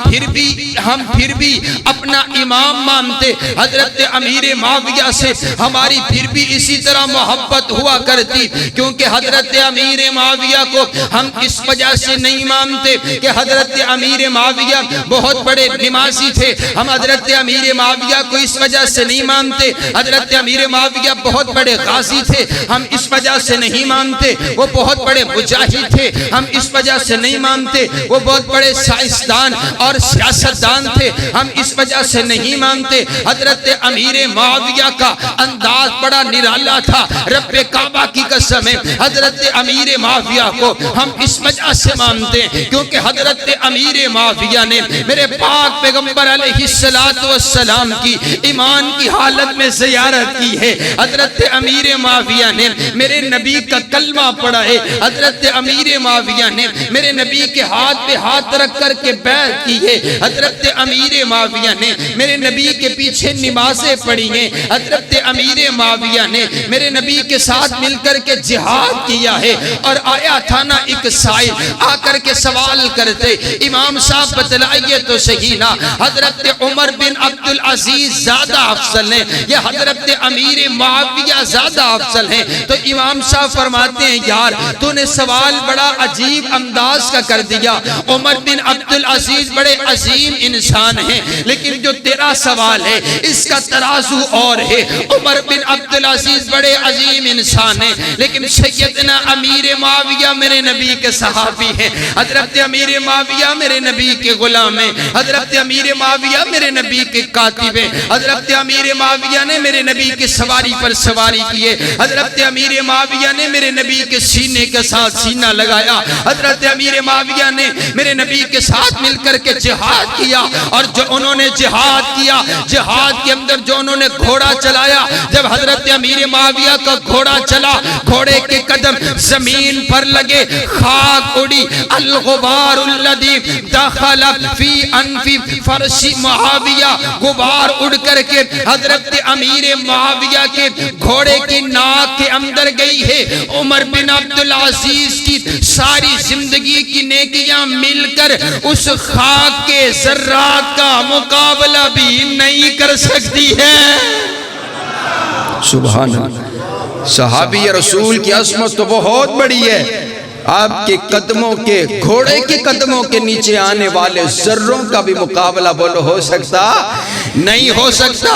پھر بھی اپنا امام مانتے. حضرت امیر معاویہ سے ہماری پھر بھی اسی طرح محبت ہوا کرتی, کیونکہ حضرت امیر معاویہ کو ہم اس وجہ سے نہیں مانتے کہ حضرت امیر معاویہ بہت بڑے نمازی تھے. ہم حضرت امیر معاویہ کو اس وجہ سے نہیں مانتے حضرت امیر معاویہ بہت بڑے غازی تھے. ہم اس وجہ سے نہیں مانتے وہ بہت بڑے مجاہد تھے. ہم اس وجہ سے نہیں مانتے وہ بہت بڑے سائنسدان اور سیاستدان تھے. ہم اس وجہ سے نہیں مانتے حضرت امیر معاویہ کا انداز بڑا نرالا تھا. رب کعبہ کی قسم ہے حضرت امیر معاویہ کو ہم اس وجہ سے مانتے ہیں کیونکہ حضرت امیر معاویہ نے میرے پاک پیغمبر علیہ السلام کی ایمان کی حالت میں زیارت کی ہے. حضرت امیر معاویہ نے میرے نبی کا کلمہ پڑھا ہے. حضرت امیر معاویہ نے میرے نبی کے ہاتھ پہ ہاتھ رکھ کر کے بیعت کی ہے. حضرت امیر معاویہ نے میرے نبی کے پیچھے نمازیں پڑھی ہیں. حضرت امیر معاویہ نے میرے نبی کے ساتھ مل کر کے جہاد کیا ہے. اور آیا تھا نا ایک سائل آ کر کے سوال کرتے امام صاحب بتلائیے تو صحیح نا حضرت عمر بن عبدالعزیز زیادہ افضل ہیں یا حضرت امیر معاویہ زیادہ افضل ہیں؟ تو امام صاحب فرماتے ہیں یار تو نے سوال بڑا عجیب انداز کا کر دیا. عمر بن عبدالعزیز بڑے عظیم انسان ہیں لیکن جو تیرا سوال ہے اس کا ترازو اور ہے. عمر بن عبدالعزیز بڑے عظیم انسان ہیں لیکن سیدنا امیر معاویہ میرے نبی کے صحابی ہیں. حضرت امیر معاویہ میرے نبی کے غلام ہیں. حضرت امیر معاویہ میرے نبی کے کاتب ہیں. حضرت امیر معاویہ نے میرے نبی کے سواری پر سواری کیے. حضرت امیر معاویہ نے میرے نبی کے سینے کے ساتھ سینہ لگایا. حضرت امیر معاویہ نے میرے نبی کے ساتھ مل کر کے جہاد کیا. اور جو انہوں نے جہاد کیا جہاد کے اندر جو انہوں نے گھوڑا چلایا جب حضرت امیر معاویہ معاویہ کا گھوڑا چلا، گھوڑے کے قدم زمین پر لگے، خاک اڑی، الغبار الذی دخل فی انف فرس معاویہ، غبار اڑ کر کے حضرت امیر معاویہ کے گھوڑے کی ناک کے اندر گئی ہے۔ عمر بن عبدالعزیز کی ساری زندگی کی نیکیاں مل کر اس خاک کے ذرات کا مقابلہ بھی نہیں کر سکتی ہے۔ سبحان اللہ، صحابی رسول کی عظمت تو بہت بڑی ہے۔ آپ کے قدموں کے، گھوڑے کے قدموں کے نیچے آنے والے ذروں کا بھی مقابلہ بولو ہو سکتا نہیں ہو سکتا۔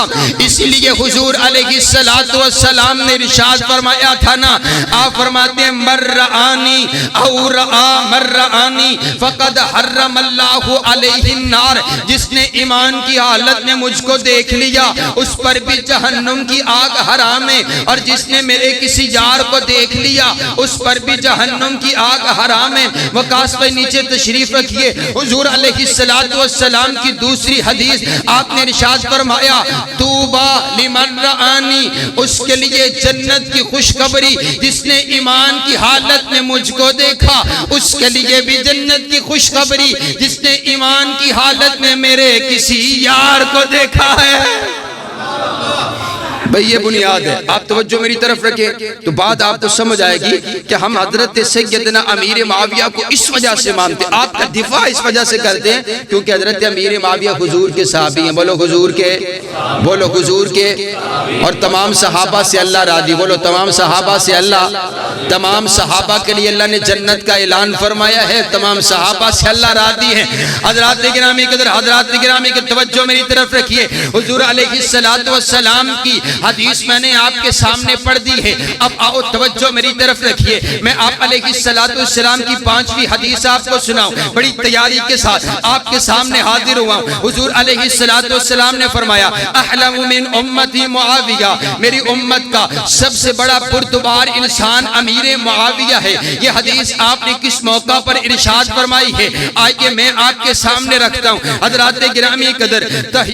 اسی لیے حضور علیہ السلام نے ارشاد فرمایا تھا نا، آپ فرماتے ہیں من رآنی او رآ من رآنی فقد حرم اللہ علیہ النار، جس نے ایمان کی حالت میں مجھ کو دیکھ لیا اس پر بھی جہنم کی آگ حرام ہے، اور جس نے میرے کسی یار کو دیکھ لیا اس پر بھی جہنم کی آگ حرام ہے۔ وقاص پہ نیچے تشریف رکھیے، حضور علیہ السلام کی دوسری حدیث آپ نے ارشاد فرمایا طوبی لمن رآنی، اس کے لیے جنت کی خوشخبری، جس نے ایمان کی حالت میں مجھ کو دیکھا اس کے لیے بھی جنت کی خوشخبری، جس نے ایمان کی حالت میں میرے کسی یار کو دیکھا ہے۔ بھئی یہ بنیاد ہے، آپ توجہ میری طرف رکھیں تو بات آپ کو سمجھ آئے گی کہ ہم حضرت سیدنا امیر معاویہ کو اس وجہ سے مانتے ہیں، آپ کا دفاع اس وجہ سے کرتے ہیں کیونکہ حضرت امیر معاویہ حضور کے صحابی ہیں۔ بولو حضور کے، بولو حضور کے، اور تمام صحابہ سے اللہ راضی، بولو تمام صحابہ سے اللہ، تمام صحابہ کے لیے اللہ نے جنت کا اعلان فرمایا ہے، تمام صحابہ سے اللہ راضی ہیں۔ حضرات گرامی قدر، حضرات گرامی کی توجہ میری طرف رکھیے، حضور علیہ السلام کی حدیث میں نے آپ کے سامنے پڑھ دی ہے۔ اب آؤ توجہ میری طرف رکھیے، میں آپ علیہ السلام کی 5ویں حدیث آپ کو سناؤں، بڑی تیاری کے ساتھ آپ کے سامنے حاضر ہوا ہوں۔ حضور علیہ السلام نے فرمایا احلم من امتی معاویہ، میری امت کا سب سے بڑا پرتبار انسان امیر معاویہ ہے۔ یہ حدیث آپ نے کس موقع پر ارشاد فرمائی ہے، آئیے میں آپ کے سامنے رکھتا ہوں۔ حضرات گرامی قدر،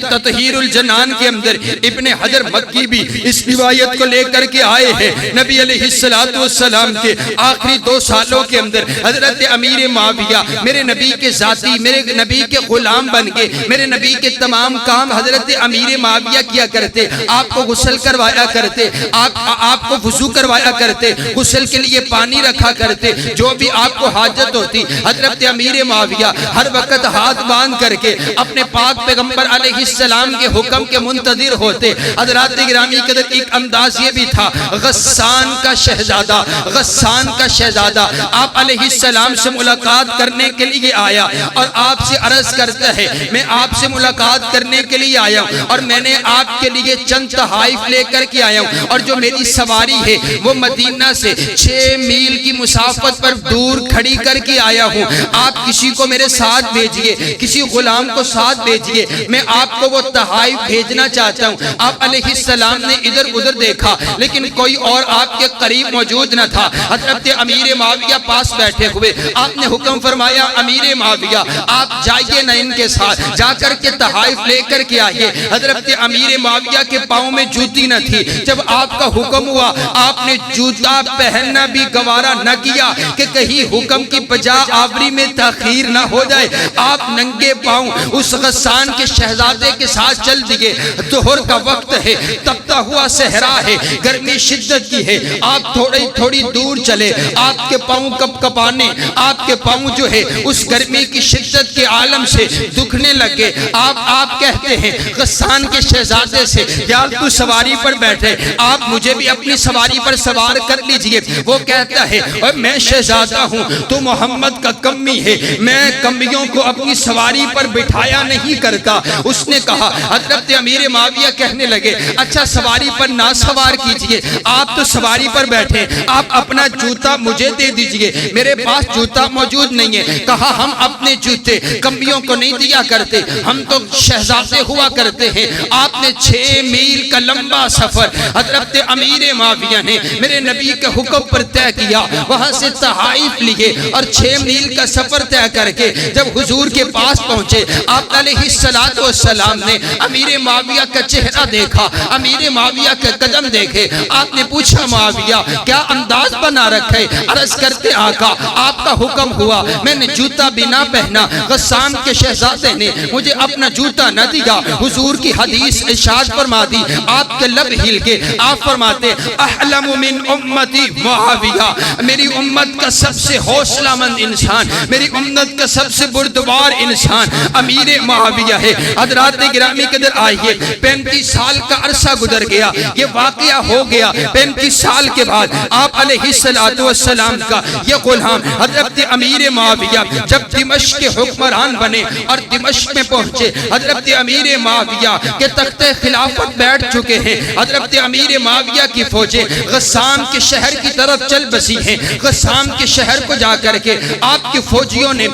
تطہیر الجنان کے اندر ابن حجر مکی بھی اس روایت کو لے کر کے آئے ہیں۔ نبی علیہ السلام کے آخری 2 سالوں کے اندر حضرت امیر معاویہ میرے نبی کے ذاتی، میرے نبی کے غلام بن کے میرے نبی کے تمام کام حضرت امیر معاویہ کیا کرتے، آپ کو غسل کروایا کرتے، آپ کو وضو کروایا کرتے، غسل کے لیے پانی رکھا کرتے، جو بھی آپ کو حاجت ہوتی حضرت امیر معاویہ ہر وقت ہاتھ باندھ کر کے اپنے پاک پیغمبر علیہ السلام کے حکم کے منتظر ہوتے۔ حضرات گرامی قدر ایک انداز یہ بھی تھا، غسان کا شہزادہ، غسان کا شہزادہ آپ علیہ السلام سے ملاقات کرنے کے لیے آیا اور آپ سے عرض کرتا ہے میں آپ سے ملاقات کرنے کے لیے آیا ہوں اور میں نے آپ کے لیے چند تحائف لے کر کے آیا ہوں، اور جو میری سواری ہے وہ مدینہ سے 6 میل کی مسافت پر دور کھڑی کر کے آیا ہوں، آپ کسی کو میرے ساتھ بھیجئے، کسی غلام کو ساتھ بھیجئے، میں آپ کو وہ تحائف بھیجنا چاہتا ہوں۔ آپ علیہ السلام نے ادھر ادھر دیکھا لیکن کوئی اور آپ کے قریب موجود نہ تھا۔ حضرت امیر معاویہ پاس بیٹھے ہوئے آپ نے حکم فرمایا امیر معاویہ آپ جائیے نہ ان کے ساتھ، جا کر کے تحائف لے کر کے آئیے۔ حضرت امیر معاویہ کے پاؤں میں جوتی نہ تھی، جب آپ کا حکم ہوا آپ نے جوتا پہننا بھی گوارا نہ کیا کہ کہیں حکم کی بجا آوری میں تاخیر نہ ہو جائے، آپ ننگے پاؤں اس غسان کے شہزادے کے ساتھ چل دیے۔ ظہر کا وقت ہے، تپتا ہوا صحرا ہے، گرمی شدت کی ہے، آپ تھوڑی دور چلے، آپ کے پاؤں کپ کپانے، آپ کے پاؤں جو ہے اس گرمی کی شدت کے عالم سے دکھنے لگے۔ آپ کہتے ہیں غسان کے شہزادے سے یار تو سواری پر بیٹھے، آپ مجھے بھی اپنی سواری پر سوار کر لیجئے۔ وہ کہتا ہے اور میں شہزادہ ہوں تو محمد کا کمی ہے، میں کمیوں کو اپنی سواری پر بٹھایا نہیں کرتا۔ اس نے کہا حضرت امیر معاویہ کہنے لگے اچھا سواری پر نہ سوار کیجئے، آپ تو سواری پر بیٹھے، آپ اپنا جوتا مجھے دے دیجئے، میرے پاس جوتا موجود نہیں ہے۔ کہا ہم اپنے جوتے کمیوں کو نہیں دیا کرتے، ہم تو شہزادے ہوا کرتے ہیں۔ آپ نے 6 میل کا لمبا سفر حضرت امیر معاویہ نے میرے نبی کے حکم پر طے کیا، وہاں سے تحائف لیے اور 6 میل کا سفر طے کر کے جب حضور کے پاس پہنچے آپ علیہ السلام نے امیر معاویہ کا چہرہ دیکھا، امیر امیر معاویہ کے قدم دیکھے، آپ نے پوچھا معاویہ کیا انداز بنا رکھے؟ عرض کرتے آقا آپ کا حکم ہوا، میں نے جوتا بھی نہ پہنا، غسان کے شہزادے نے مجھے اپنا جوتا نہ دیا، حضور کی حدیث ارشاد فرما دی، آپ کے لب ہل کے آپ فرماتے احلم من امتی معاویہ، میری امت کا سب سے حوصلہ مند انسان، میری امت کا سب سے بردبار انسان امیر معاویہ ہے۔ حضرات گرامی قدر آئیے، 35 سال کا عرصہ گزر گیا، یہ واقعہ ہو گیا۔ 35 سال کے بعد آپ علیہ السلام کا یہ غلام حضرت امیر معاویہ جب دمشق کے حکمران بنے اور دمشق میں پہنچے، حضرت امیر معاویہ کے تخت خلافت بیٹھ چکے ہیں۔ حضرت امیر معاویہ کی فوجیں غسان کے شہر کی طرف چل بسی ہیں۔ غسان کے شہر کو جا کر کے آپ کے فوجیوں نے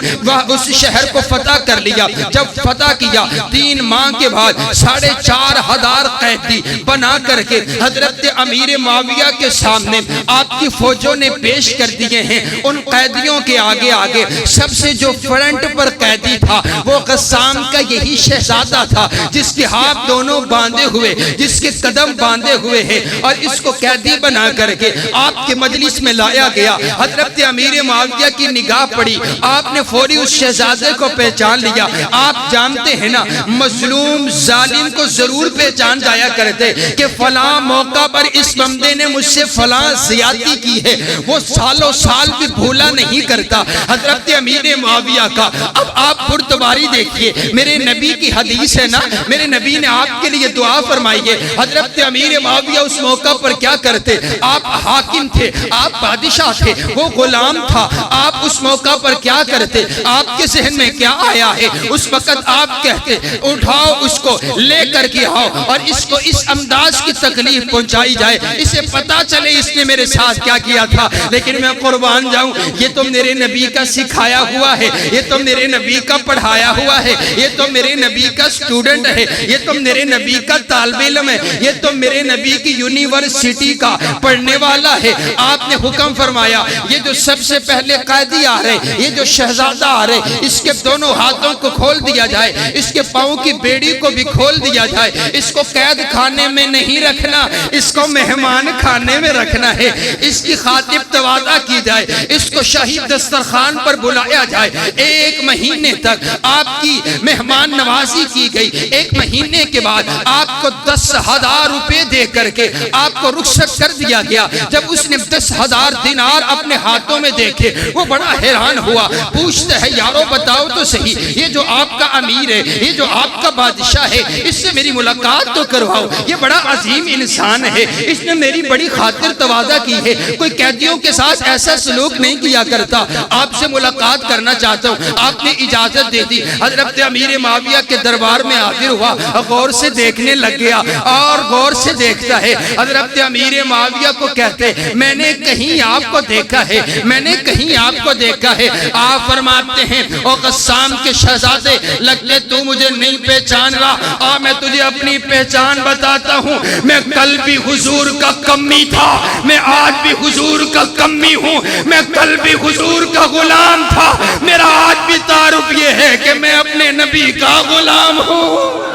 اس شہر کو فتح کر لیا۔ جب فتح کیا 3 ماہ کے بعد 4,500 قیدی بنا کر کے حضرت امیر معاویہ کے سامنے آپ کی فوجوں نے پیش کر دیے ہیں۔ ان قیدیوں کے آگے آگے سب سے جو فرنٹ پر قیدی تھا وہ غسان کا یہی شہزادہ تھا، جس کے ہاتھ دونوں باندھے ہوئے، جس کے قدم باندھے ہوئے ہیں، اور اس کو قیدی بنا کر کے آپ کے مجلس میں لایا گیا۔ حضرت امیر معاویہ کی نگاہ پڑی، آپ نے فوری اس شہزادے کو پہچان لیا۔ آپ جانتے ہیں نا، مظلوم ظالم کو ضرور پہچان جایا کرتے کہ فلاں موقع پر اس بندے نے مجھ سے فلاں زیادتی کی ہے، وہ سالوں سال بھی بھولا نہیں کرتا حضرت امیر معاویہ کا۔ اب آپ بردباری دیکھیے، میرے نبی کی حدیث ہے نا، میرے نبی نے آپ کے لیے دعا فرمائی ہے۔ حضرت امیر معاویہ اس موقع پر کیا کرتے؟ آپ حاکم تھے، آپ بادشاہ تھے، وہ غلام تھا، آپ اس موقع پر کیا کرتے؟ آپ کے ذہن میں کیا آیا ہے؟ اس وقت آپ کہتے اٹھاؤ اس کو لے کر کے آؤ اور اس کو اس انداز کی تکلیف پہنچائی جائے، اسے پتا چلے اس نے میرے ساتھ کیا کیا تھا۔ لیکن میں قربان جاؤں، یہ تو میرے نبی کا سکھایا ہوا ہے، یہ تو میرے نبی کا پڑھایا ہوا ہے، یہ تو میرے نبی کا سٹوڈنٹ ہے، یہ تو میرے نبی کا طالب علم ہے، یہ تو میرے نبی کی یونیورسٹی کا پڑھنے والا ہے۔ آپ نے حکم فرمایا یہ جو سب سے پہلے قیدی آ رہے، یہ جو شہزادہ آ رہے، اس کے دونوں ہاتھوں کو کھول دیا جائے، اس کے پاؤں کی بیڑی کو بھی کھول دیا جائے، اس کو قید خانے میں نہیں رکھنا، اس کو مہمان خانے میں رکھنا ہے، اس کی خاطب تواضع کی جائے، اس کو شاہی دسترخوان پر بلایا جائے۔ 1 مہینے تک آپ کی مہمان نوازی کی گئی۔ 1 مہینے کے بعد آپ کو 10,000 روپے دے کر کے آپ کو رخصت کر دیا گیا۔ جب اس نے 10,000 دینار اپنے ہاتھوں میں دیکھے، وہ بڑا حیران ہوا، پوچھتا ہے یارو بتاؤ تو صحیح، یہ جو آپ کا امیر ہے، یہ جو آپ کا بادشاہ ہے، اس سے میری ملاقات تو کرواؤ، یہ بڑا عظیم انسان ہے، اس نے میری بڑی خاطر تواضع کی ہے، کوئی قیدیوں کے ساتھ ایسا سلوک نہیں کیا کرتا، آپ سے ملاقات کرنا چاہتا ہوں۔ آپ نے اجازت دے دی۔ حضرت امیر معاویہ کے دربار میں حاضر ہوا، غور سے دیکھنے لگ گیا اور غور سے دیکھتا ہے۔ حضرت امیر معاویہ کو کہتے میں نے کہیں آپ کو دیکھا ہے، میں نے کہیں آپ کو دیکھا ہے۔ آپ فرماتے ہیں او غسان کے شہزادے، لگتے تو مجھے نہیں پہچان رہا، میں تجھے اپنی پہچان بتاتا ہوں، میں کل بھی حضور کا کمی تھا، میں آج بھی حضور کا کمی ہوں، میں کل بھی حضور کا غلام تھا، میرا آج بھی تعارف یہ ہے کہ میں اپنے نبی کا غلام ہوں۔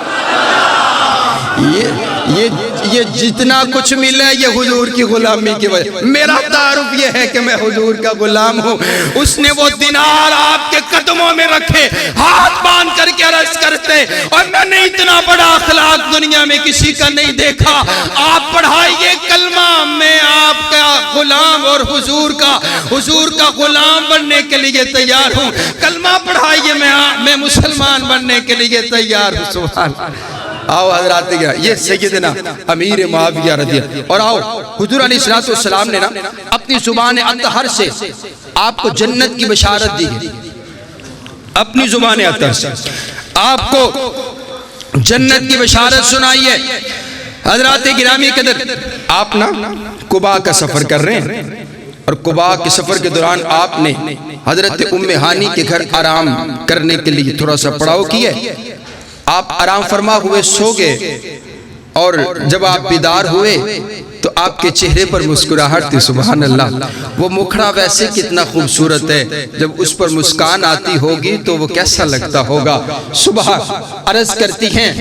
یہ جتنا کچھ ملا ہے یہ حضور کی غلامی کی وجہ، میرا تعارف یہ ہے کہ میں حضور کا غلام ہوں۔ اس نے وہ دینار آپ کے قدموں میں رکھے، ہاتھ باندھ کر کے عرض کرتے اور میں نے اتنا بڑا اخلاق دنیا میں کسی کا نہیں دیکھا، آپ پڑھائیے کلمہ، میں آپ کا غلام اور حضور کا غلام بننے کے لیے تیار ہوں، کلمہ پڑھائیے، میں مسلمان بننے کے لیے تیار ہوں۔ سبحان اللہ۔ آؤ حضرات، یہ سیدنا امیر معاویہ رضی اللہ، اور آؤ حضور علیہ السلام نے نا اپنی زبان اطہر سے آپ کو جنت کی بشارت دی ہے، اپنی زبان اطہر سے آپ کو جنت کی بشارت سنائی ہے۔ حضرات گرامی قدر، آپ نا قباء کا سفر کر رہے ہیں اور قباء کے سفر کے دوران آپ نے حضرت ام ہانی کے گھر آرام کرنے کے لیے تھوڑا سا پڑاؤ کیا، آپ آرام فرما ہوئے سو گئے، اور جب آپ بیدار ہوئے تو آپ کے چہرے پر مسکراہٹ تھی۔ سبحان اللہ، وہ مکھڑا ویسے کتنا خوبصورت ہے، جب اس پر مسکان آتی ہوگی تو وہ کیسا لگتا ہوگا۔ صبح عرض کرتی ہیں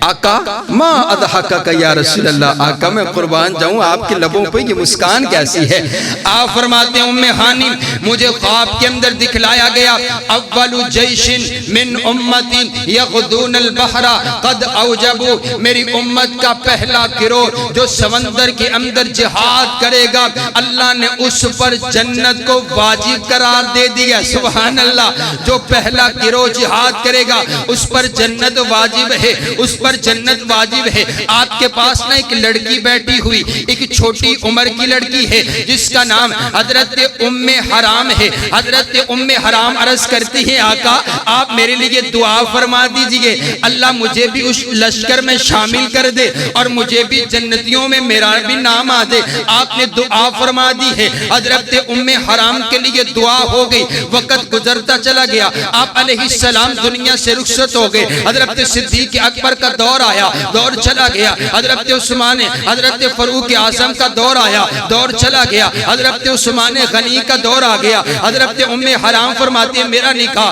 آقا ما اضحکک یا رسول اللہ، آقا میں قربان جاؤں آپ کے لبوں پہ یہ مسکان کیسی ہے؟ آپ فرماتے ہیں ام ہانی مجھے خواب کے اندر دکھلایا گیا اول جیش من امتی یغدون البحر قد اوجبوا، میری امت کا پہلا گروہ جو سمندر کے اندر جہاد کرے گا اللہ نے اس پر جنت کو واجب قرار دے دیا۔ سبحان اللہ، جو پہلا گروہ جہاد کرے گا اس پر جنت واجب ہے، اس پر جنت واجب ہے۔ آپ کے پاس نہ ایک لڑکی بیٹھی ہوئی، ایک چھوٹی عمر کی لڑکی ہے جس کا نام حضرت ام حرام ہے۔ حضرت ام حرام عرض کرتی ہے آقا آپ میرے لیے دعا فرما دیجئے اللہ مجھے بھی اس لشکر میں شامل کر دے اور مجھے بھی جنتیوں میں میرا بھی نام آ دے۔ آپ نے دعا فرما دی ہے، حضرت ام حرام کے لیے دعا ہو گئی۔ وقت گزرتا چلا گیا، آپ علیہ السلام دنیا سے رخصت ہو گئے۔ حضرت صدیق اکبر کا دور آیا، دور چلا گیا۔ حضرت عثمان، حضرت فاروق اعظم کا دور آیا، دور چلا گیا۔ حضرت عثمان غنی کا دور آ گیا۔ حضرت ام حرام فرماتی ہے میرا نکاح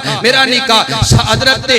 حضرت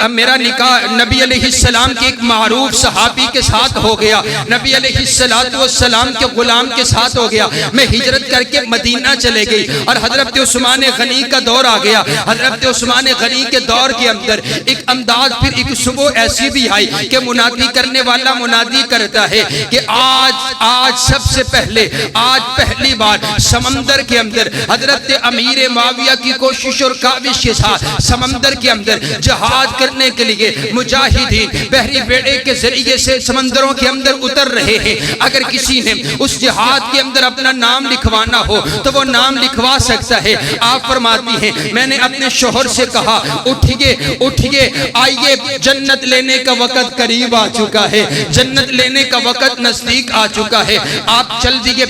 میرا نکاح نبی علیہ السلام کے ایک معروف صحابی کے ساتھ ہو گیا، نبی علیہ السلام کے غلام کے ساتھ ہو گیا۔ میں ہجرت کر کے مدینہ چلے گئی اور حضرت عثمان غنی کا دور آ گیا۔ حضرت عثمان غنی کے دور کے اندر ایک انداز، پھر ایک صبح ایسی بھی آئی کہ منادی کرنے والا منادی کرتا ہے کہ آج سب سے پہلے، آج پہلی بار سمندر کے اندر حضرت امیر معاویہ کی کوشش اور کاوش کے ساتھ سمندر کے اندر جہاد کرنے کے لیے مجاہدین بحری بیڑے کے ذریعے سے سمندروں کے اندر اتر رہے ہیں۔ اگر کسی نے اس جہاد کے اندر اپنا نام لکھوانا ہو تو وہ نام لکھوا سکتا ہے۔ آپ فرماتی ہیں میں نے اپنے شوہر سے کہا اٹھئے آئیے جنت لینے کا وقت قریب آ چکا ہے، جنت لینے کا وقت نزدیک آ چکا ہے۔ آپ چل دیئے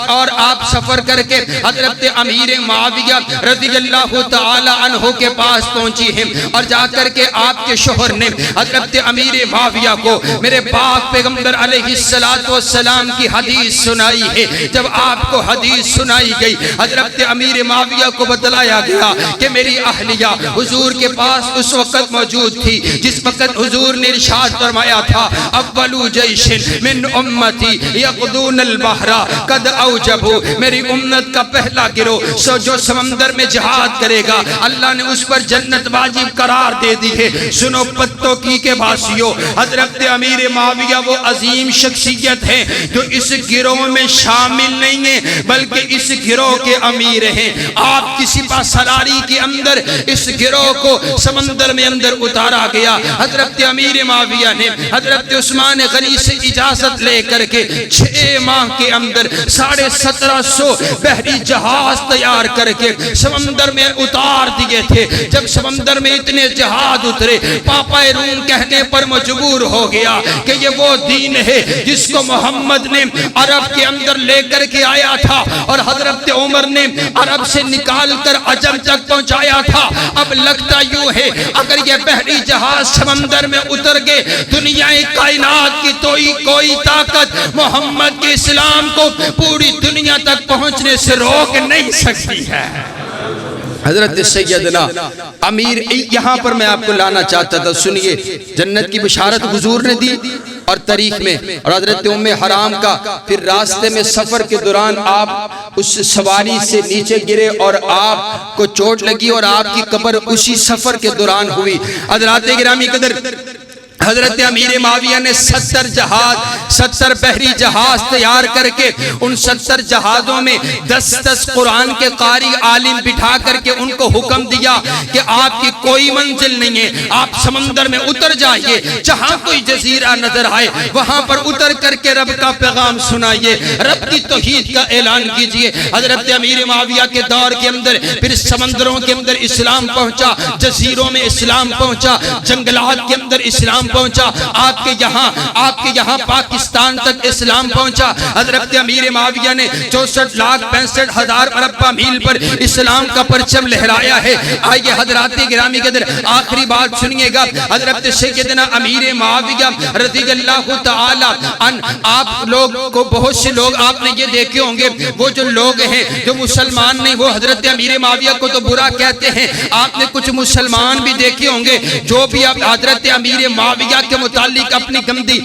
اور آپ سفر کر کے حضرت امیر معاویہ رضی اللہ تعالی عنہ کے پاس پہنچی ہیں اور جا کر کے آپ کے شوہر نے حضرت امیر معاویہ کو میرے پاک پیغمبر علیہ السلام کی حدیث سنائی ہے۔ جب آپ کو حدیث سنائی گئی حضرت امیر معاویہ کو بتلایا گیا کہ میری اہلیہ حضور کے پاس اس وقت موجود تھی جس وقت حضور نے ارشاد فرمایا تھا اول جیش من امتی یغدون البحر قد اوجبوا، میری امت کا پہلا گروہ جو سمندر میں جہاد کرے گا اللہ نے اس پر جنت واجب قرار دے دی ہے۔ سنو پتوں کی کے بھاسیوں، حضرت امیر معاویہ وہ عظیم شخصیت ہے جو اس گروہ میں شامل نہیں ہیں بلکہ اس گروہ کے امیر ہیں۔ آپ کی سپہ سالاری کے اندر اس گروہ کو سمندر میں اندر اتارا گیا۔ حضرت امیر معاویہ نے حضرت عثمان غنی سے اجازت لے کر کے 6 ماہ کے اندر 1750 بحری جہاز تیار کر کے سمندر میں اتار دیے تھے۔ جب سمندر میں اتنے جہاز اترے پاپا روم کہنے پر مجبور ہو گیا کہ یہ وہ دین ہے جس کو محمد نے عرب کے اندر لے کر کے آیا تھا اور حضرت عمر نے عرب سے نکال کر عجم تک پہنچایا تھا۔ اب لگتا یوں ہے اگر یہ بحری جہاز سمندر میں اتر گئے دنیا کائنات کی کوئی طاقت محمد کے اسلام کو پوری دنیا تک پہنچنے سے روک نہیں سکتی ہے۔ حضرت سیدنا امیر، یہاں پر میں آپ کو لانا چاہتا تھا، سنیے جنت کی بشارت حضور نے دی اور تاریخ میں، اور حضرت ام حرام کا پھر راستے میں سفر کے دوران آپ اس سواری سے نیچے گرے اور آپ کو چوٹ لگی اور آپ کی قبر اسی سفر کے دوران ہوئی۔ حضرات گرامی قدر، حضرت امیر معاویہ نے 70 بحری جہاز تیار کر کے ان 70 جہازوں میں 10 قرآن کے قاری عالم بٹھا کر کے ان کو حکم دیا کہ آپ کی کوئی منزل نہیں ہے، آپ سمندر میں اتر جائیے، جہاں کوئی جزیرہ نظر آئے وہاں پر اتر کر کے رب کا پیغام سنائیے، رب کی توحید کا اعلان کیجئے۔ حضرت امیر معاویہ کے دور کے اندر پھر سمندروں کے اندر اسلام پہنچا، جزیروں میں اسلام پہنچا، جنگلات کے اندر اسلام اسلام پہنچا، آپ کے یہاں پاکستان تک اسلام پہنچا۔ حضرت امیر معاویہ نے 64,65,000 مربع میل پر اسلام کا پرچم لہرایا ہے۔ آئیے حضرات گرامی کے در آخری بات سنیے گا، حضرت سیدنا امیر معاویہ رضی اللہ تعالی عنہ، آپ لوگ کو بہت سے لوگ آپ نے یہ دیکھے ہوں گے، وہ جو لوگ ہیں جو مسلمان نہیں وہ حضرت امیر معاویہ کو تو برا کہتے ہیں۔ آپ نے کچھ مسلمان بھی دیکھے ہوں گے جو بھی حضرت امیر معاویہ کے متعلق اپنی گندی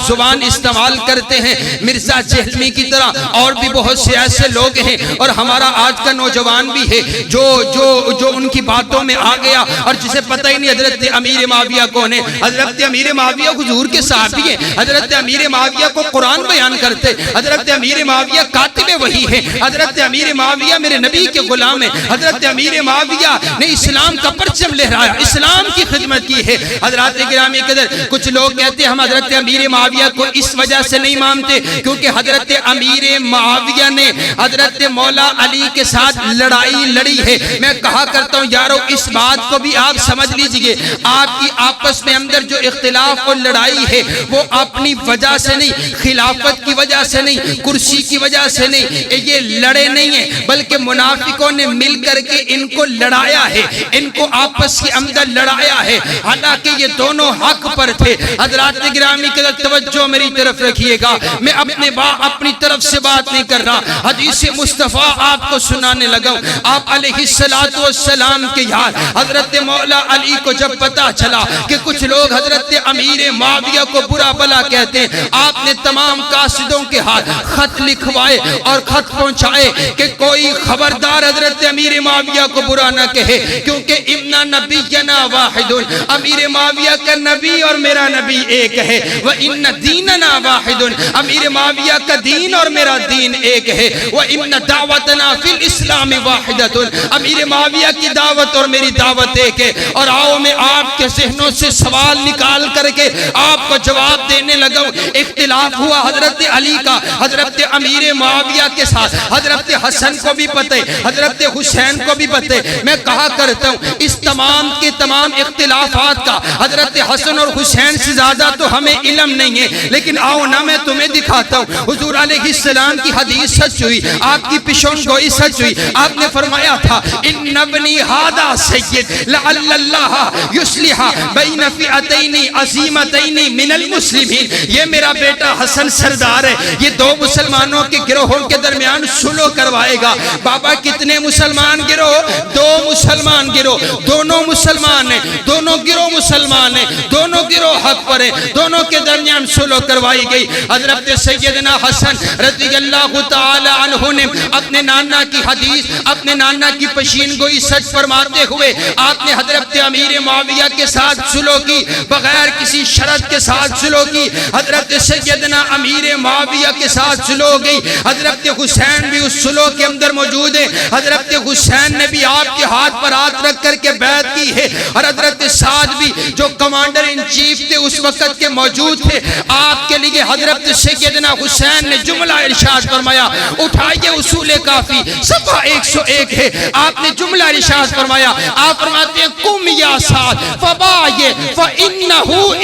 زبان استعمال کرتے ہیں، مرزا جہلمی کی طرح، اور بھی بہت سے ایسے لوگ ہیں، اور ہمارا آج کا نوجوان بھی ہے جو ان کی باتوں میں آ گیا اور جسے پتہ ہی نہیں حضرت امیر معاویہ کون ہے۔ حضرت امیر معاویہ حضور کے صحابی ہیں، حضرت امیر معاویہ کو قرآن بیان کرتے، حضرت امیر معاویہ کاتب وحی ہے، حضرت امیر معاویہ میرے نبی کے غلام ہیں، حضرت امیر معاویہ نے اسلام کا پرچم لہرایا، اسلام کی خدمت کی ہے۔ حضرات گرامی قدر کچھ لوگ کہتے ہیں ہم حضرت امیر معاویہ کو اس وجہ سے نہیں مانتے کیونکہ حضرت امیر معاویہ نے حضرت مولا علی کے ساتھ لڑائی لڑی ہے۔ میں کہا کرتا ہوں یارو اس بات کو بھی آپ سمجھ لیجئے، آپ کی آپس میں اندر جو اختلاف اور لڑائی ہے وہ اپنی وجہ سے نہیں، خلافت کی وجہ سے نہیں، کرسی کی وجہ سے نہیں، یہ لڑے نہیں ہیں بلکہ منافقوں نے مل کر کے ان کو لڑایا ہے، ان کو آپس کے اندر لڑایا ہے، حالانکہ یہ دونوں حق پر تھے۔ حضرات گرامی کے توجہ میری طرف رکھیے گا، میں اپنی طرف سے بات نہیں کر رہا، حدیث مصطفیٰ آپ کو سنانے لگا ہوں۔ آپ علیہ السلام کے یار حضرت مولا علی کو جب پتا چلا کہ کچھ لوگ حضرت امیر معاویہ کو برا بلا کہتے ہیں، آپ نے تمام قاصدوں کے ہاتھ خط لکھوائے اور خط پہنچائے کہ کوئی خبردار حضرت امیر معاویہ کو برا نہ کہے کیونکہ امنا نبینا واحد، امیر معاویہ کا نبی اور میرا نبی ایک ہے، وَإِنَّ دِينَنَا وَاحِدٌ، امیر معاویہ کا دین اور میرا دین ایک ہے، وَإِنَّ دعوتنا فی الاسلام واحدۃ، امیر معاویہ کی دعوت اور میری دعوت ایک ہے۔ اور آؤ میں آپ کے ذہنوں سے سوال نکال کر کے آپ کو جواب دینے لگا ہوں۔ اختلاف ہوا حضرت علی کا حضرت امیر معاویہ کے ساتھ، حضرت حسن کو بھی پتہ ہے، حضرت حسین کو بھی پتہ ہے۔ میں کہا کرتا ہوں اس تمام کے تمام اختلافات کا حضرت حسن اور حسین سے زیادہ تو ہمیں علم نہیں ہے، لیکن آؤ نا میں تمہیں دکھاتا ہوں۔ حضور علیہ السلام کی حدیث سچ ہوئی، آپ کی پیشن گوئی سچ ہوئی۔ آپ نے فرمایا تھا ان ابنی ھذا سید لعل اللہ یصلح بین فئتین عظیمتین من المسلمین، یہ میرا بیٹا حسن سردار ہے، یہ دو مسلمانوں کے گروہوں کے درمیان صلح کروائے گا۔ بابا کتنے مسلمان گروہ؟ دو مسلمان گروہ، دونوں مسلمان ہیں، دونوں گروہ مسلمان ہیں، دونوں گروہ حق پر ہیں، دونوں کے درمیان صلح کروائی گئی۔ حضرت سیدنا حسن رضی اللہ تعالی عنہ نے اپنے نانا کی حدیث، اپنے نانا کی پیشین گوئی سچ فرماتے ہوئے آپ نے حضرت امیر معاویہ کے ساتھ صلح کی، بغیر کسی شرط کے ساتھ صلح کی۔ حضرت سیدنا امیر معاویہ کے ساتھ صلح ہو گئی۔ حضرت حسین بھی اس صلح کے اندر موجود ہے، حضرت حسین نے بھی آپ کے ہاتھ پر ہاتھ رکھ کر کے بیعت کی ہے، اور حضرت سعد بھی جو کمانڈر ان چیف تھے اس وقت کے موجود تھے۔ آپ کے لیے حضرت سیدنا حسین نے جملہ ارشاد فرمایا، اٹھائیے اصول کافی صفحہ 101 ہے، آپ نے جملہ ارشاد فرمایا، آپ فرماتے ہیں قم یا سعد فبایع فإنہ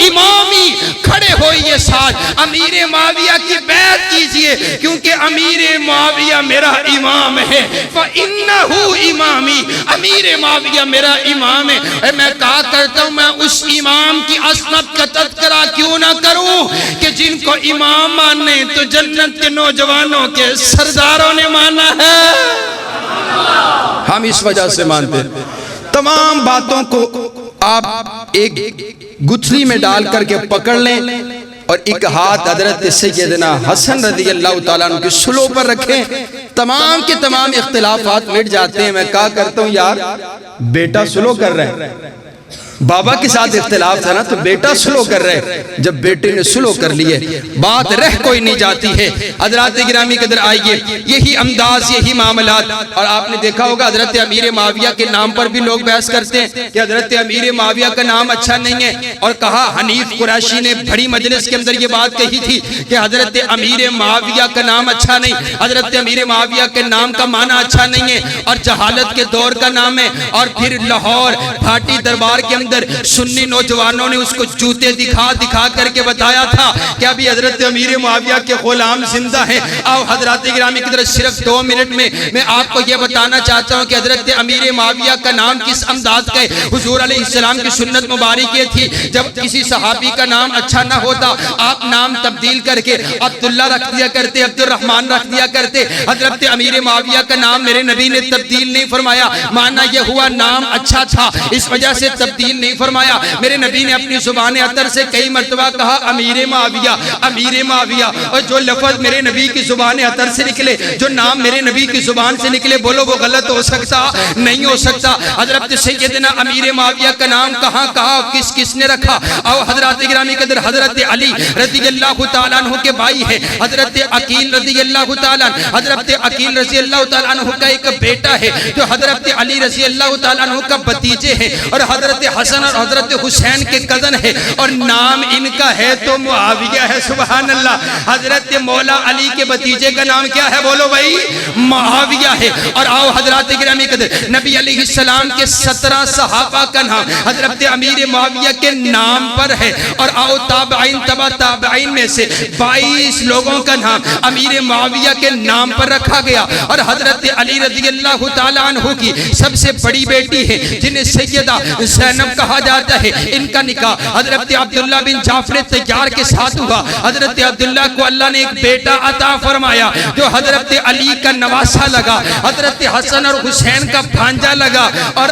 امامی، کھڑے ہوئیے سعد امیر معاویہ کی بیعت کیجئے کیونکہ امیر معاویہ میرا امام ہے، فإنہ امامی، امیر معاویہ میرا امام ہے۔ میں کہا کرتا ہوں میں اس امام کی عصمت کا تذکرہ کیوں نہ کروں کہ جن کو امام مانے تو جنت کے نوجوانوں کے سرداروں نے مانا ہے۔ ہم اس وجہ سے مانتے ہیں۔ تمام باتوں کو آپ ایک گتھلی میں ڈال کر کے پکڑ لیں اور ایک ہاتھ حضرت سیدنا حسن رضی اللہ تعالیٰ عنہ کی صلح پر رکھیں، تمام کے تمام اختلافات مٹ جاتے ہیں۔ میں کہا کرتا ہوں یار بیٹا صلح کر رہے ہیں، بابا کے ساتھ اختلاف تھا نا تو بیٹا صلح کر رہے، جب بیٹے نے صلح کر لیے بات رہ کوئی نہیں جاتی ہے۔ حضرات گرامی قدر آئیے، یہی انداز یہی معاملات، اور آپ نے دیکھا ہوگا حضرت امیر معاویہ کے نام پر بھی لوگ بحث کرتے ہیں کہ حضرت امیر معاویہ کا نام اچھا نہیں ہے، اور کہا حنیف قریشی نے بڑی مجلس کے اندر یہ بات کہی تھی کہ حضرت امیر معاویہ کا نام اچھا نہیں، حضرت امیر معاویہ کے نام کا معنی اچھا نہیں ہے اور جہالت کے دور کا نام ہے، اور پھر لاہور بھاٹی دربار کے اندر اندر سنی نوجوانوں نے اس کو جوتے دکھا دکھا کر کے بتایا تھا کہ ابھی حضرت امیر معاویہ کے غلام زندہ ہیں. آؤ حضرات گرامی کی طرف صرف 2 منٹ میں آپ کو یہ بتانا چاہتا ہوں کہ حضرت امیر معاویہ کا نام کس انداز کا ہے. حضور علیہ السلام کی سنت مبارک یہ تھی جب کسی صحابی کا نام اچھا نہ ہوتا آپ نام تبدیل کر کے عبداللہ رکھ دیا کرتے, عبد الرحمن رکھ دیا کرتے. حضرت امیر معاویہ کا نام میرے نبی نے تبدیل نہیں فرمایا, معنی یہ ہوا نام اچھا تھا اس وجہ سے تبدیل نہیں فرمایا. میرے نبی نے اپنی زبان اطہر سے کئی مرتبہ کہا امیر معاویہ, امیر معاویہ. اور جو لفظ میرے نبی کی زبان اطہر سے نکلے, جو نام میرے نبی کی زبان سے نکلے, بولو وہ غلط ہو سکتا نہیں ہو سکتا. حضرت سیدنا امیر معاویہ کا نام کہاں کہا کس کس نے رکھا؟ اور حضرات گرامی قدر حضرت علی رضی اللہ تعالیٰ عنہ کے بھائی ہیں, حضرت عقیل رضی اللہ تعالیٰ عنہ. حضرت عقیل رضی اللہ تعالیٰ عنہ کا ایک بیٹا ہے جو حضرت علی رضی اللہ تعالیٰ عنہ کا بھتیجے ہیں, اور حضرت حسن اور حضرت حسین کے کزن ہے, اور نام ان کا ہے تو معاویہ ہے. سبحان اللہ. حضرت مولا علی کے بھتیجے کا نام کیا ہے؟ بولو بھائی, معاویہ ہے. اور آؤ حضرات گرامی قدر نبی علیہ السلام کے 17 صحابہ کا نام حضرت امیر معاویہ کے نام پر ہے. اور آؤ تابعین تبع تابعین میں سے 22 لوگوں کا نام امیر معاویہ کے نام پر رکھا گیا. اور حضرت علی رضی اللہ تعالیٰ عنہ کی سب سے بڑی بیٹی ہے جنہیں سیدہ زینب کہا جاتا ہے, ان کا نکاح حضرت عبداللہ بن جعفر طیار کے ساتھ ہوا. حضرت عبداللہ کو اللہ نے ایک بیٹا عطا فرمایا جو حضرت علی کا نواسہ لگا, حضرت حسن اور حسین کا بھانجا لگا. اور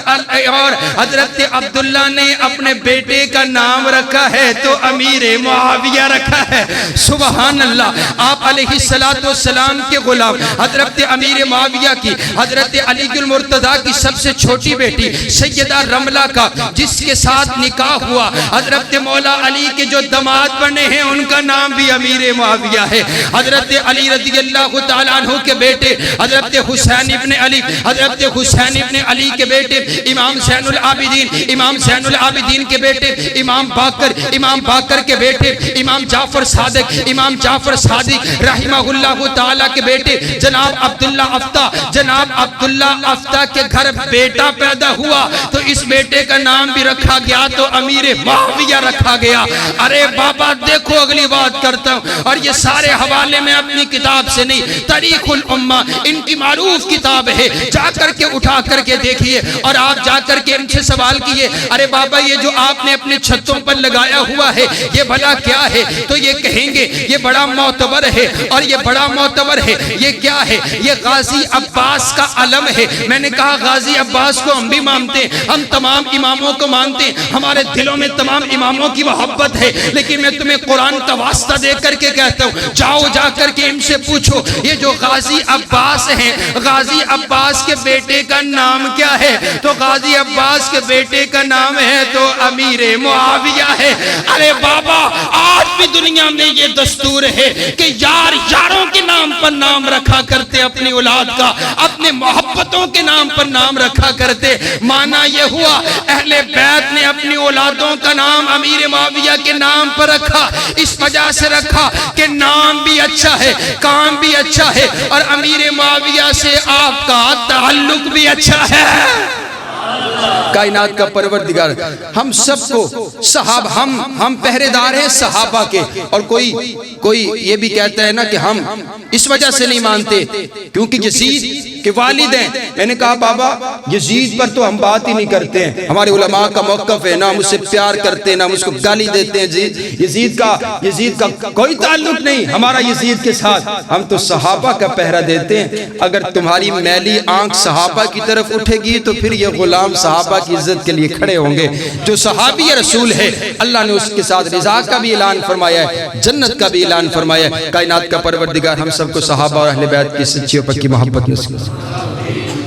حضرت عبداللہ نے اپنے بیٹے کا نام رکھا ہے تو امیر معاویہ رکھا ہے. سبحان اللہ. آپ علیہ السلام کے غلام حضرت امیر معاویہ کی حضرت علی المرتضیٰ کی سب سے چھوٹی بیٹی سیدہ رملہ کا جس کے ساتھ نکاح ہوا, حضرت مولا علی کے جو داماد بنے ہیں ان کا نام بھی امیر معاویہ ہے. حضرت علی رضی اللہ تعالیٰ عنہ کے بیٹے حضرت حسین ابن علی, حضرت حسین ابن علی کے بیٹے امام زین العابدین, امام زین العابدین کے بیٹے امام باقر, امام باقر کے بیٹے امام جعفر صادق, امام جعفر صادق رحمہ اللہ تعالیٰ کے بیٹے جناب عبداللہ افتہ, جناب عبداللہ افتہ کے گھر بیٹا پیدا ہوا تو اس بیٹے کا نام بھی رکھا گیا تو امیر معاویہ رکھا گیا. ارے بابا دیکھو اگلی بات کرتا ہوں, اور یہ سارے حوالے میں اپنی کتاب سے نہیں, تاریخ الامہ ان کی معروف کتاب ہے, جا کر کے اٹھا کر کے دیکھیے. اور آپ جا کر کے ان سے سوال کیے ارے بابا یہ جو آپ نے اپنے چھتوں پر لگایا ہوا ہے یہ بھلا کیا ہے؟ تو یہ کہیں گے یہ بڑا معتبر ہے, اور یہ بڑا معتبر ہے. یہ کیا ہے؟ یہ غازی عباس کا علم ہے. میں نے کہا غازی عباس کو ہم بھی مانتے ہیں, ہم تمام اماموں کو مانتے ہیں, ہمارے دلوں میں تمام اماموں کی محبت ہے, لیکن میں تمہیں قرآن کا واسطہ دے کر کے کہتا ہوں جاؤ جا کر کے ان سے پوچھو یہ جو غازی عباس ہیں, غازی عباس کے بیٹے کا نام کیا ہے؟ تو غازی عباس کے بیٹے کا نام ہے تو امیر معاویہ ہے. ارے بابا آج بھی دنیا میں یہ دستور ہے کہ یار یاروں کے نام پر نام رکھا کرتے, اپنی اولاد کا اپنے محبتوں کے نام پر نام رکھا کرتے. معنی یہ ہوا اہل بیت نے اپنی اولادوں کا نام امیر معاویہ کے نام پر رکھا, اس وجہ سے رکھا کہ نام بھی اچھا ہے, کام بھی اچھا ہے, اور امیر معاویہ سے آپ کا تعلق بھی اچھا ہے. کائنات کا پروردگار ہم سب کو صحابہ, ہم پہرے دار ہیں صحابہ کے. اور کوئی یہ بھی کہتا ہے نا کہ ہم اس وجہ سے نہیں مانتے کیونکہ یزید کے والد ہیں. میں نے کہا بابا یزید پر تو ہم بات ہی نہیں کرتے ہیں, ہمارے علماء کا موقف ہے, نہ ہم اسے پیار کرتے ہیں نہ ہم اس کو گالی دیتے ہیں. یزید کا کوئی تعلق نہیں ہمارا یزید کے ساتھ, ہم تو صحابہ کا پہرا دیتے ہیں. اگر تمہاری میلی آنکھ صحابہ کی طرف اٹھے گی تو پھر یہ غلام صحابہ کی عزت کے لیے کھڑے ہوں گے. جو صحابی رسول ہے اللہ نے اس کے ساتھ رضا کا بھی اعلان فرمایا ہے, جنت کا بھی اعلان فرمایا ہے. کائنات کا پروردگار ہم سب کو صحابہ اور اہل بیت کی سچی اور پکی محبت نصیب